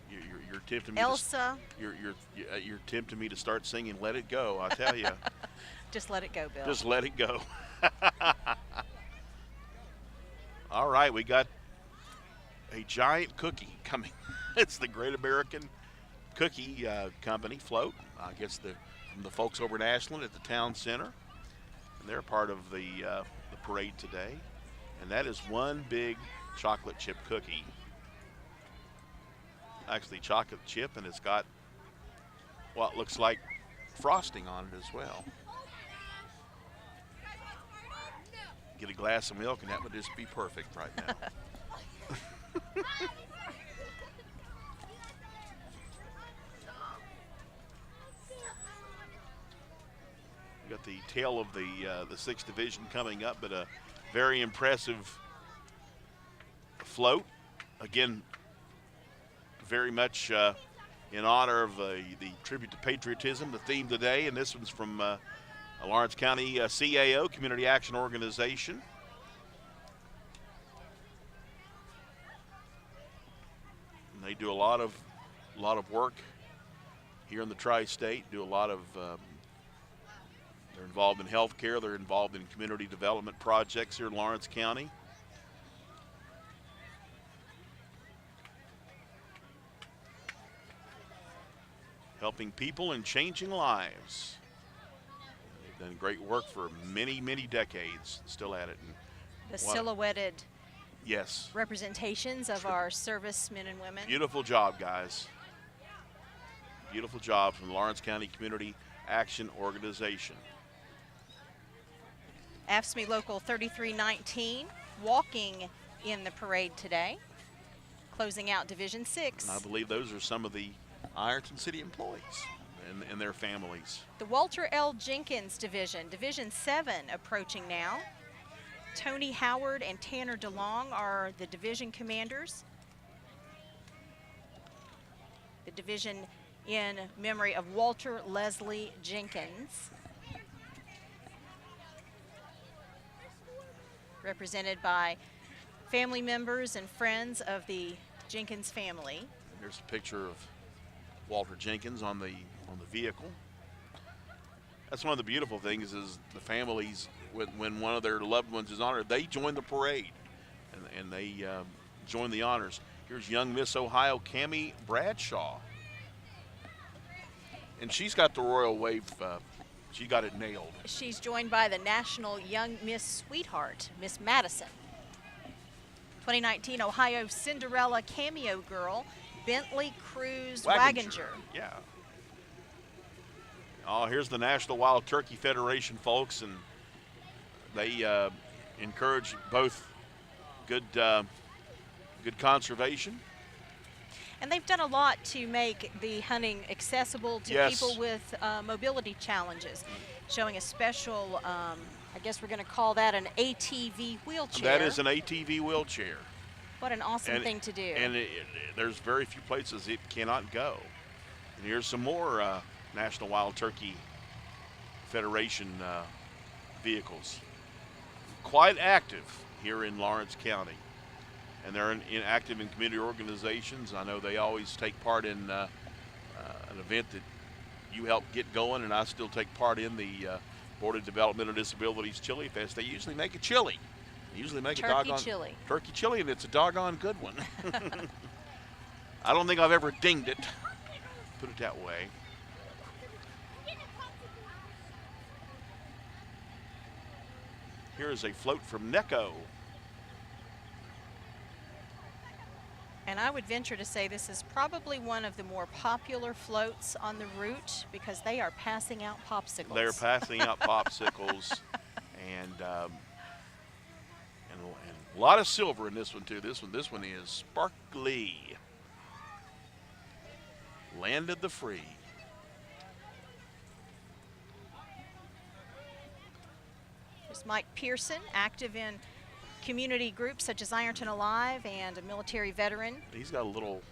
You're tempting me Elsa. You're tempting me to start singing "Let It Go." I tell you. Just let it go, Bill. Just let it go. All right, we got a giant cookie coming. It's the Great American Cookie Company float. I guess from the folks over in Ashland at the town center, and they're part of the parade today. And that is one big chocolate chip cookie. Actually chocolate chip, and it's got what looks like frosting on it as well. Get a glass of milk and that would just be perfect right now. We got the tail of the 6th division coming up, but a very impressive float. Again, very much in honor of the tribute to patriotism, the theme today, and this one's from Lawrence County CAO, Community Action Organization. And they do a lot of work here in the tri-state, do a lot of They're involved in healthcare. They're involved in community development projects here in Lawrence County. Helping people and changing lives. They've done great work for many, many decades. Still at it. And the silhouetted yes representations of our servicemen and women. Beautiful job, guys. Beautiful job from the Lawrence County Community Action Organization. AFSCME Local 3319 walking in the parade today, closing out Division 6. And I believe those are some of the Ironton City employees and their families. The Walter L. Jenkins Division, Division 7 approaching now. Tony Howard and Tanner DeLong are the division commanders. The division in memory of Walter Leslie Jenkins, represented by family members and friends of the Jenkins family. Here's a picture of Walter Jenkins on the vehicle. That's one of the beautiful things is the families, when one of their loved ones is honored, they join the parade and they join the honors. Here's young Miss Ohio, Cammie Bradshaw. And she's got the royal wave, she got it nailed. She's joined by the National Young Miss Sweetheart, Miss Madison. 2019 Ohio Cinderella Cameo Girl, Bentley Cruz Waginger. Yeah. Oh, here's the National Wild Turkey Federation, folks, and they encourage both good conservation. And they've done a lot to make the hunting accessible to people with mobility challenges, showing a special, I guess we're going to call that an ATV wheelchair. That is an ATV wheelchair. What an awesome thing to do. And there's very few places it cannot go. And here's some more National Wild Turkey Federation vehicles. Quite active here in Lawrence County. And they're active in community organizations. I know they always take part in an event that you help get going, and I still take part in the Board of Developmental Disabilities Chili Fest. They usually make a chili. They usually make turkey a doggone chili. Turkey chili, and it's a doggone good one. I don't think I've ever dinged it, put it that way. Here is a float from NECO. And I would venture to say this is probably one of the more popular floats on the route because they are passing out popsicles. They're passing out popsicles, and a lot of silver in this one too. This one is sparkly. Landed the free. There's Mike Pearson, active in community groups such as Ironton Alive and a military veteran. He's got a little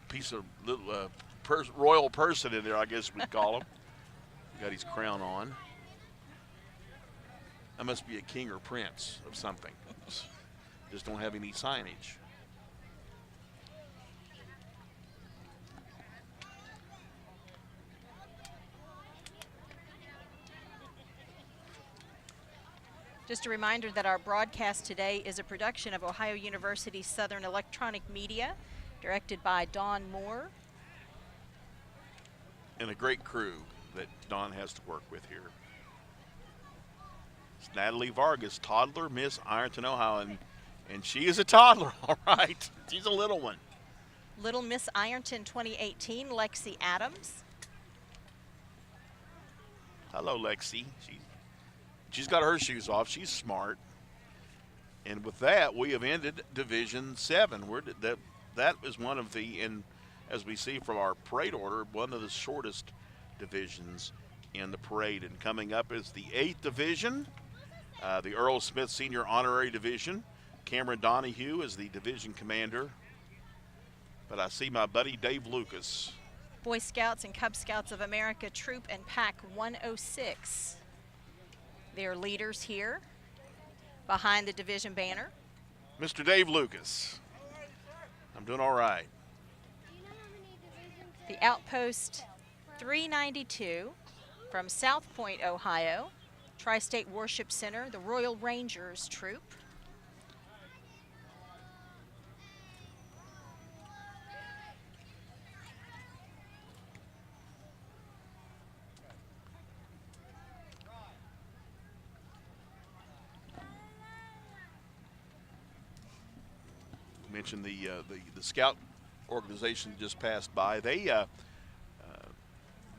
piece of royal person in there, I guess we'd call him. Got his crown on. That must be a king or prince of something. Just don't have any signage. Just a reminder that our broadcast today is a production of Ohio University Southern Electronic Media, directed by Don Moore. And a great crew that Don has to work with here. It's Natalie Vargas, toddler Miss Ironton, Ohio, and she is a toddler, all right. She's a little one. Little Miss Ironton 2018, Lexi Adams. Hello, Lexi. She's got her shoes off. She's smart. And with that, we have ended Division 7. That is one of the, and as we see from our parade order, one of the shortest divisions in the parade. And coming up is the 8th Division, the Earl Smith Senior Honorary Division. Cameron Donahue is the division commander. But I see my buddy Dave Lucas. Boy Scouts and Cub Scouts of America Troop and Pack 106. Their leaders here behind the division banner. Mr. Dave Lucas. I'm doing all right. The Outpost 392 From South Point, Ohio, Tri-State Worship Center, the Royal Rangers Troop. Mentioned the scout organization just passed by.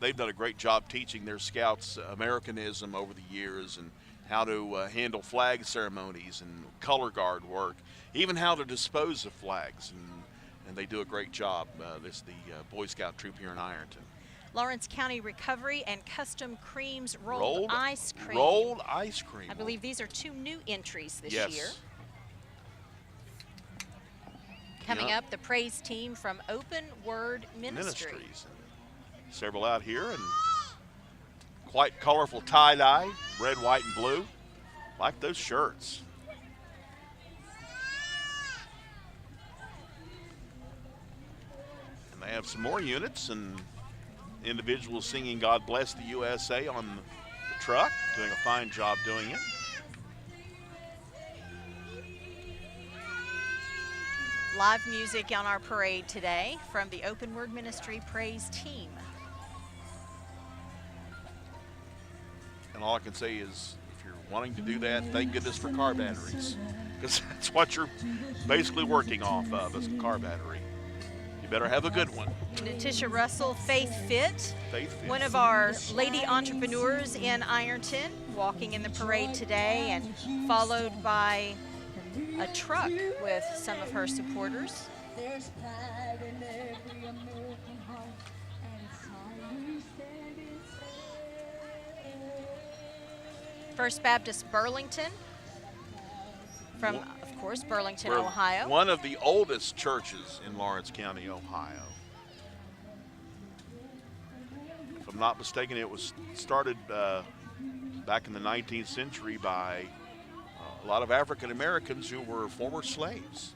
They've done a great job teaching their scouts Americanism over the years, and how to handle flag ceremonies and color guard work, even how to dispose of flags, and they do a great job. This is the Boy Scout troop here in Ironton. Lawrence County Recovery and Custom Creams Rolled Ice Cream. Rolled ice cream. I believe these are 2 new entries this yes. year. Coming up, the praise team from Open Word Ministries. Several out here, and quite colorful tie-dye, red, white, and blue. Like those shirts. And they have some more units and individuals singing God Bless the USA on the truck, doing a fine job doing it. Live music on our parade today from the Open Word Ministry praise team. And all I can say is, if you're wanting to do that, thank goodness for car batteries, because that's what you're basically working off of, is a car battery. You better have a good one. Natisha Russell, Faith Fit, one of our lady entrepreneurs in Ironton, walking in the parade today, and followed by a truck with some of her supporters. There's pride in every American heart, and it's time we stand in. First Baptist Burlington, from, of course, Burlington, Ohio. One of the oldest churches in Lawrence County, Ohio. If I'm not mistaken, it was started back in the 19th century by a lot of African Americans who were former slaves,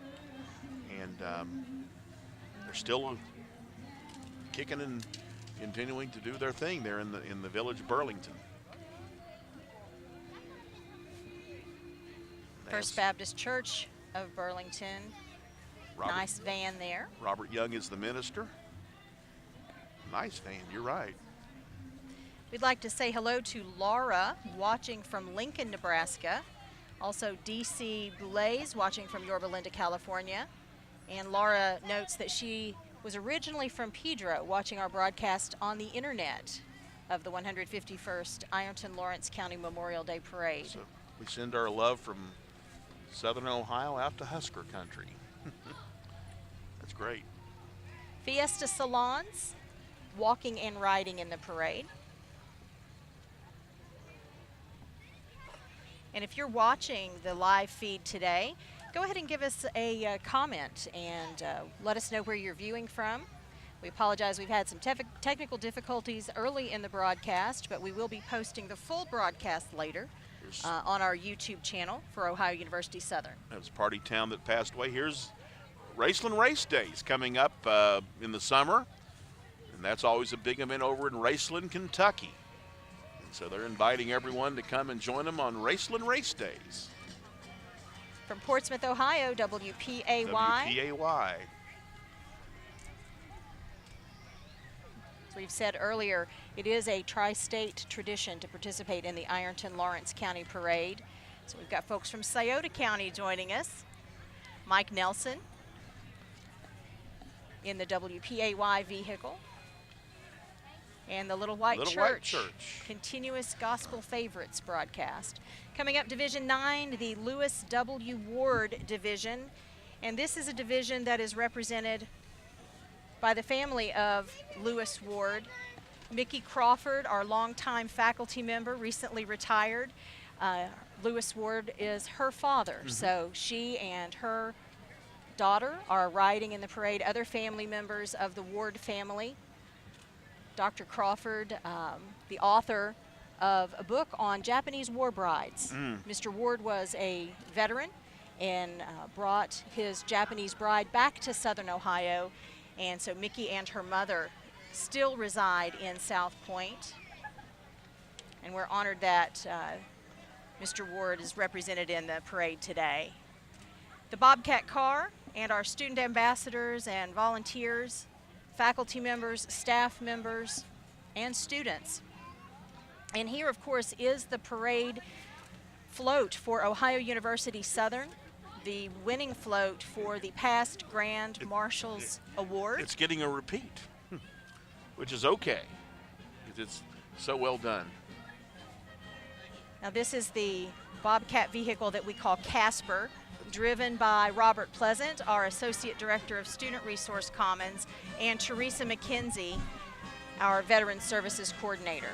and they're still kicking and continuing to do their thing there in the village of Burlington. First Baptist Church of Burlington. Nice van there. Robert Young is the minister. Nice van, you're right. We'd like to say hello to Laura, watching from Lincoln, Nebraska. Also, D.C. Blaze, watching from Yorba Linda, California. And Laura notes that she was originally from Pedro, watching our broadcast on the internet of the 151st Ironton-Lawrence County Memorial Day Parade. So we send our love from Southern Ohio out to Husker country. That's great. Fiesta Salons, walking and riding in the parade. And if you're watching the live feed today, go ahead and give us a comment and let us know where you're viewing from. We apologize, we've had some technical difficulties early in the broadcast, but we will be posting the full broadcast later on our YouTube channel for Ohio University Southern. That was Party Town that passed away. Here's Raceland Race Days coming up in the summer, and that's always a big event over in Raceland, Kentucky. So they're inviting everyone to come and join them on Raceland Race Days. From Portsmouth, Ohio, WPAY. WPAY. As we've said earlier, it is a tri-state tradition to participate in the Ironton-Lawrence County Parade. So we've got folks from Scioto County joining us. Mike Nelson in the WPAY vehicle. And the Little White Church, continuous gospel favorites broadcast. Coming up, Division 9, the Lewis W. Ward Division. And this is a division that is represented by the family of Lewis Ward. Mickey Crawford, our longtime faculty member, recently retired. Lewis Ward is her father, so she and her daughter are riding in the parade. Other family members of the Ward family. Dr. Crawford, the author of a book on Japanese war brides. Mr. Ward was a veteran and brought his Japanese bride back to Southern Ohio, and so Mickey and her mother still reside in South Point. And we're honored that Mr. Ward is represented in the parade today. The Bobcat car and our student ambassadors and volunteers, faculty members, staff members, and students. And here, of course, is the parade float for Ohio University Southern, the winning float for the past Grand Marshals Award. It's getting a repeat, which is okay, because it's so well done. Now this is the Bobcat vehicle that we call Casper, driven by Robert Pleasant, our Associate Director of Student Resource Commons, and Teresa McKenzie, our Veteran Services Coordinator.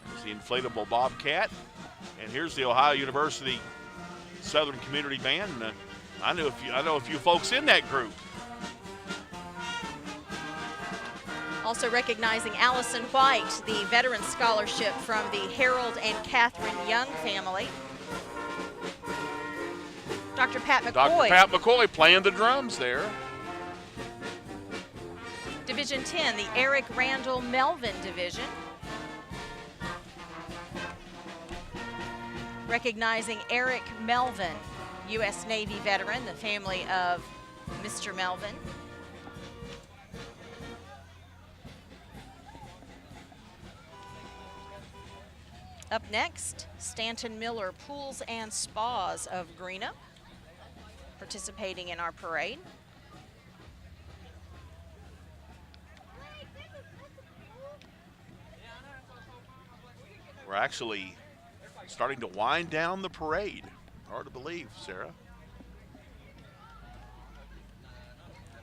There's the inflatable Bobcat, and here's the Ohio University Southern Community Band. I know a few folks in that group. Also recognizing Allison White, the Veteran Scholarship from the Harold and Catherine Young family. Dr. Pat McCoy. Dr. Pat McCoy playing the drums there. Division 10, the Eric Randall Melvin Division. Recognizing Eric Melvin, U.S. Navy veteran, the family of Mr. Melvin. Up next, Stanton Miller Pools and Spas of Greenup, participating in our parade. We're actually starting to wind down the parade. Hard to believe, Sarah.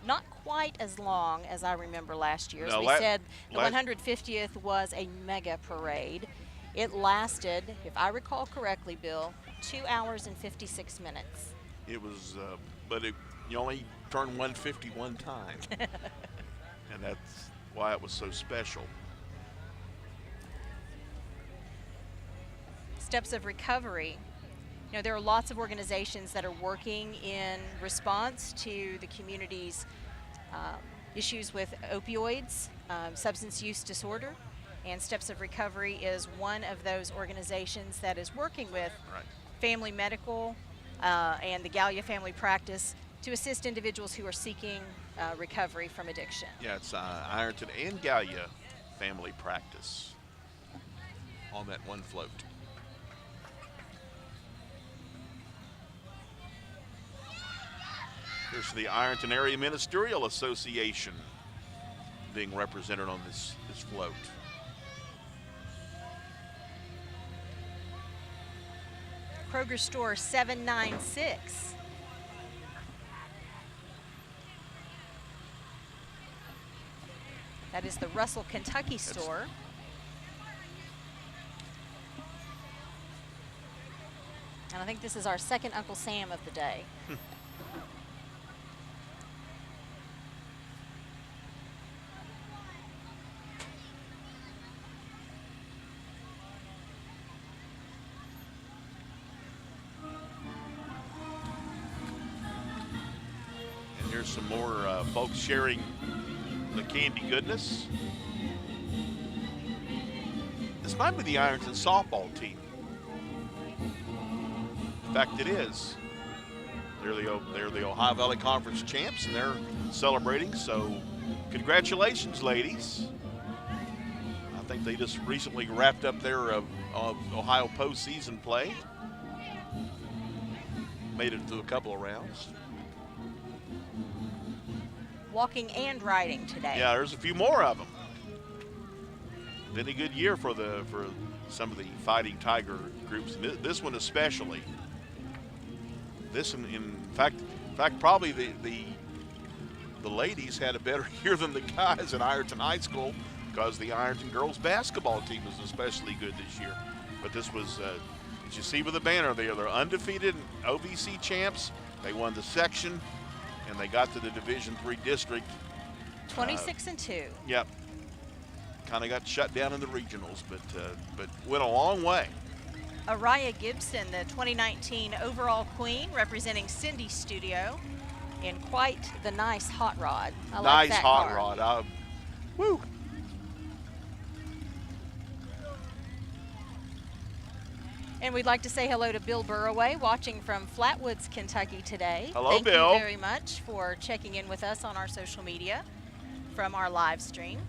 Not quite as long as I remember last year. As No, we said, the 150th was a mega parade. It lasted, if I recall correctly, Bill, 2 hours and 56 minutes. It was, but you only turned 150 one time. And that's why it was so special. Steps of recovery. You know, there are lots of organizations that are working in response to the community's issues with opioids, substance use disorder, and Steps of Recovery is one of those organizations that is working with Family Medical and the Gallia Family Practice to assist individuals who are seeking recovery from addiction. Yeah, it's Ironton and Gallia Family Practice on that one float. Here's the Ironton Area Ministerial Association being represented on this float. Kroger Store 796. That is the Russell, Kentucky store. And I think this is our second Uncle Sam of the day. Here's some more folks sharing the candy goodness. This might be the Ironton softball team. In fact, it is. They're the Ohio Valley Conference champs, and they're celebrating. So, congratulations, ladies. I think they just recently wrapped up their Ohio postseason play. Made it through a couple of rounds. Walking and riding today. Yeah, there's a few more of them. Been a good year for some of the Fighting Tiger groups. This one especially. This one, in fact, probably the ladies had a better year than the guys at Ironton High School, because the Ironton girls basketball team was especially good this year. But this was, as you see with the banner, they're undefeated OVC champs. They won the section, and they got to the Division III district. 26-2. Yep. Kind of got shut down in the regionals, but went a long way. Araya Gibson, the 2019 overall queen, representing Cindy Studio in quite the nice hot rod. I like Nice that hot car. rod. Woo. And we'd like to say hello to Bill Burraway, watching from Flatwoods, Kentucky today. Hello, Thank Bill. you very much for checking in with us on our social media from our live stream.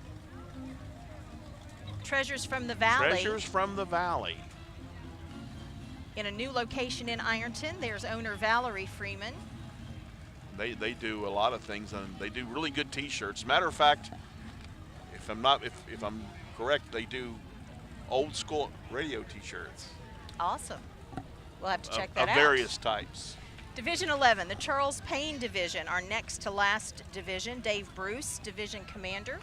Treasures from the Valley. Treasures from the Valley. In a new location in Ironton, there's owner Valerie Freeman. They do a lot of things, and they do really good T-shirts. Matter of fact, if I'm correct, they do old school radio T-shirts. Awesome. We'll have to check that out. Of various types. Division 11, the Charles Payne Division, our next to last division. Dave Bruce, Division Commander.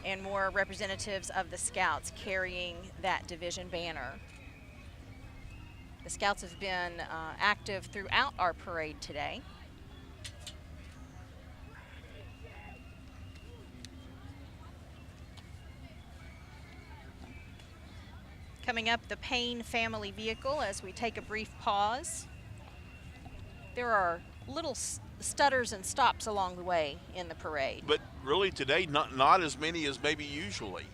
And more representatives of the Scouts carrying that division banner. The Scouts have been active throughout our parade today. Coming up, the Payne family vehicle as we take a brief pause. There are little stutters and stops along the way in the parade. But really today, not as many as maybe usually.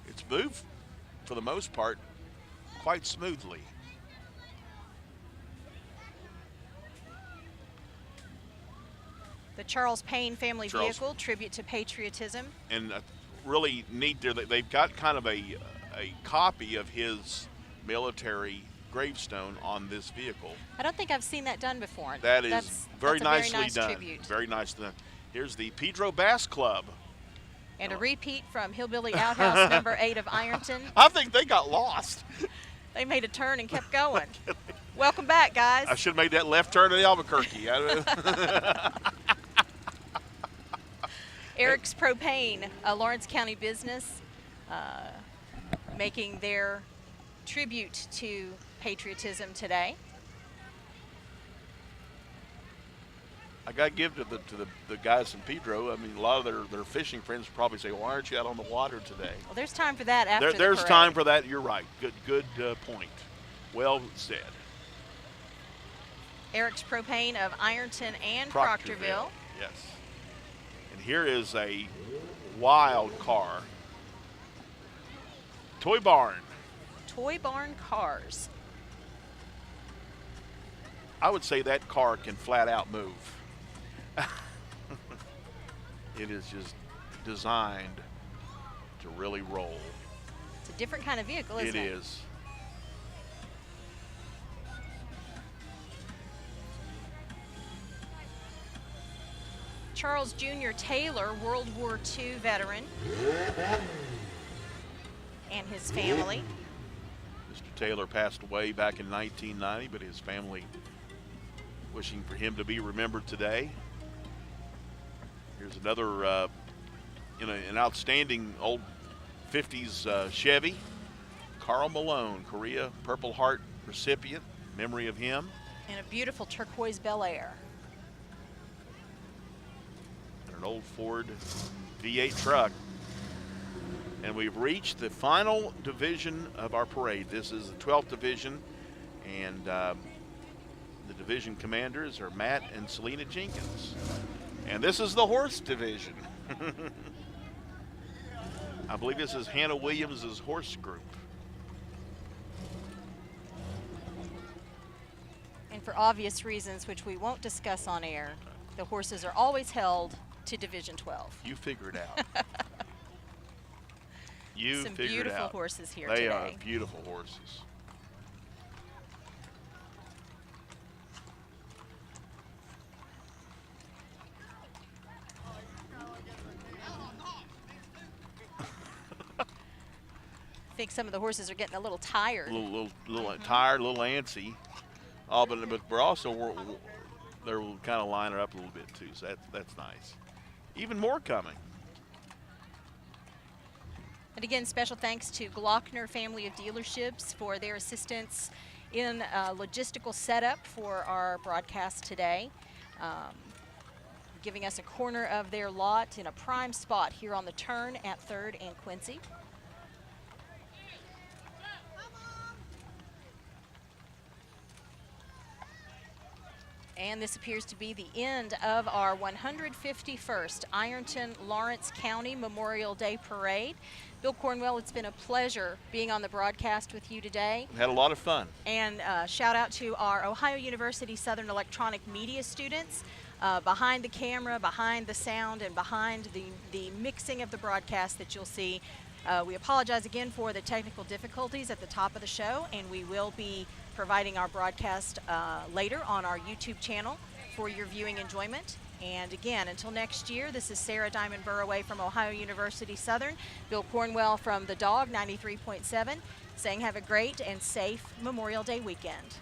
It's moved, for the most part, quite smoothly. The Charles Payne family vehicle, tribute to patriotism. And really neat there, they've got kind of a copy of his military gravestone on this vehicle. I don't think I've seen that done before. That's very nicely nice done. Tribute. Very nice done. Here's the Pedro Bass Club. And a repeat from Hillbilly Outhouse number 8 of Ironton. I think they got lost. They made a turn and kept going. Welcome back, guys. I should have made that left turn to Albuquerque. Eric's Propane, a Lawrence County business, making their tribute to patriotism today. I got to give to the guys in Pedro. I mean, a lot of their fishing friends probably say, "Why aren't you out on the water today?" Well, there's time for that after the There's parade. time for that. You're right. Good point. Well said. Eric's Propane of Ironton and Proctorville. Yes. And here is a wild car. Toy Barn. Toy Barn Cars. I would say that car can flat out move. It is just designed to really roll. It's a different kind of vehicle, isn't it? It is. Charles Jr. Taylor, World War II veteran, and his family. Mr. Taylor passed away back in 1990, but his family wishing for him to be remembered today. Here's another, an outstanding old 50s Chevy. Carl Malone, Korea Purple Heart recipient, memory of him. And a beautiful turquoise Bel Air. And an old Ford V8 truck. And we've reached the final division of our parade. This is the 12th division, and the division commanders are Matt and Selena Jenkins. And this is the horse division. I believe this is Hannah Williams' horse group. And for obvious reasons, which we won't discuss on air, the horses are always held to Division 12. You figure it out. You Some figure it beautiful out. horses here They today. are beautiful horses. I think some of the horses are getting a little tired. A little tired, a little antsy. Oh, but we're also they're kind of lining up a little bit too, so that's nice. Even more coming. And again, special thanks to Glockner Family of Dealerships for their assistance in logistical setup for our broadcast today, giving us a corner of their lot in a prime spot here on the turn at 3rd and Quincy. And this appears to be the end of our 151st Ironton-Lawrence County Memorial Day Parade. Bill Cornwell, it's been a pleasure being on the broadcast with you today. We had a lot of fun. And shout out to our Ohio University Southern Electronic Media students behind the camera, behind the sound, and behind the mixing of the broadcast that you'll see. We apologize again for the technical difficulties at the top of the show, and we will be providing our broadcast later on our YouTube channel for your viewing enjoyment. And again, until next year, this is Sarah Diamond Burraway from Ohio University Southern, Bill Cornwell from The Dog 93.7, saying have a great and safe Memorial Day weekend.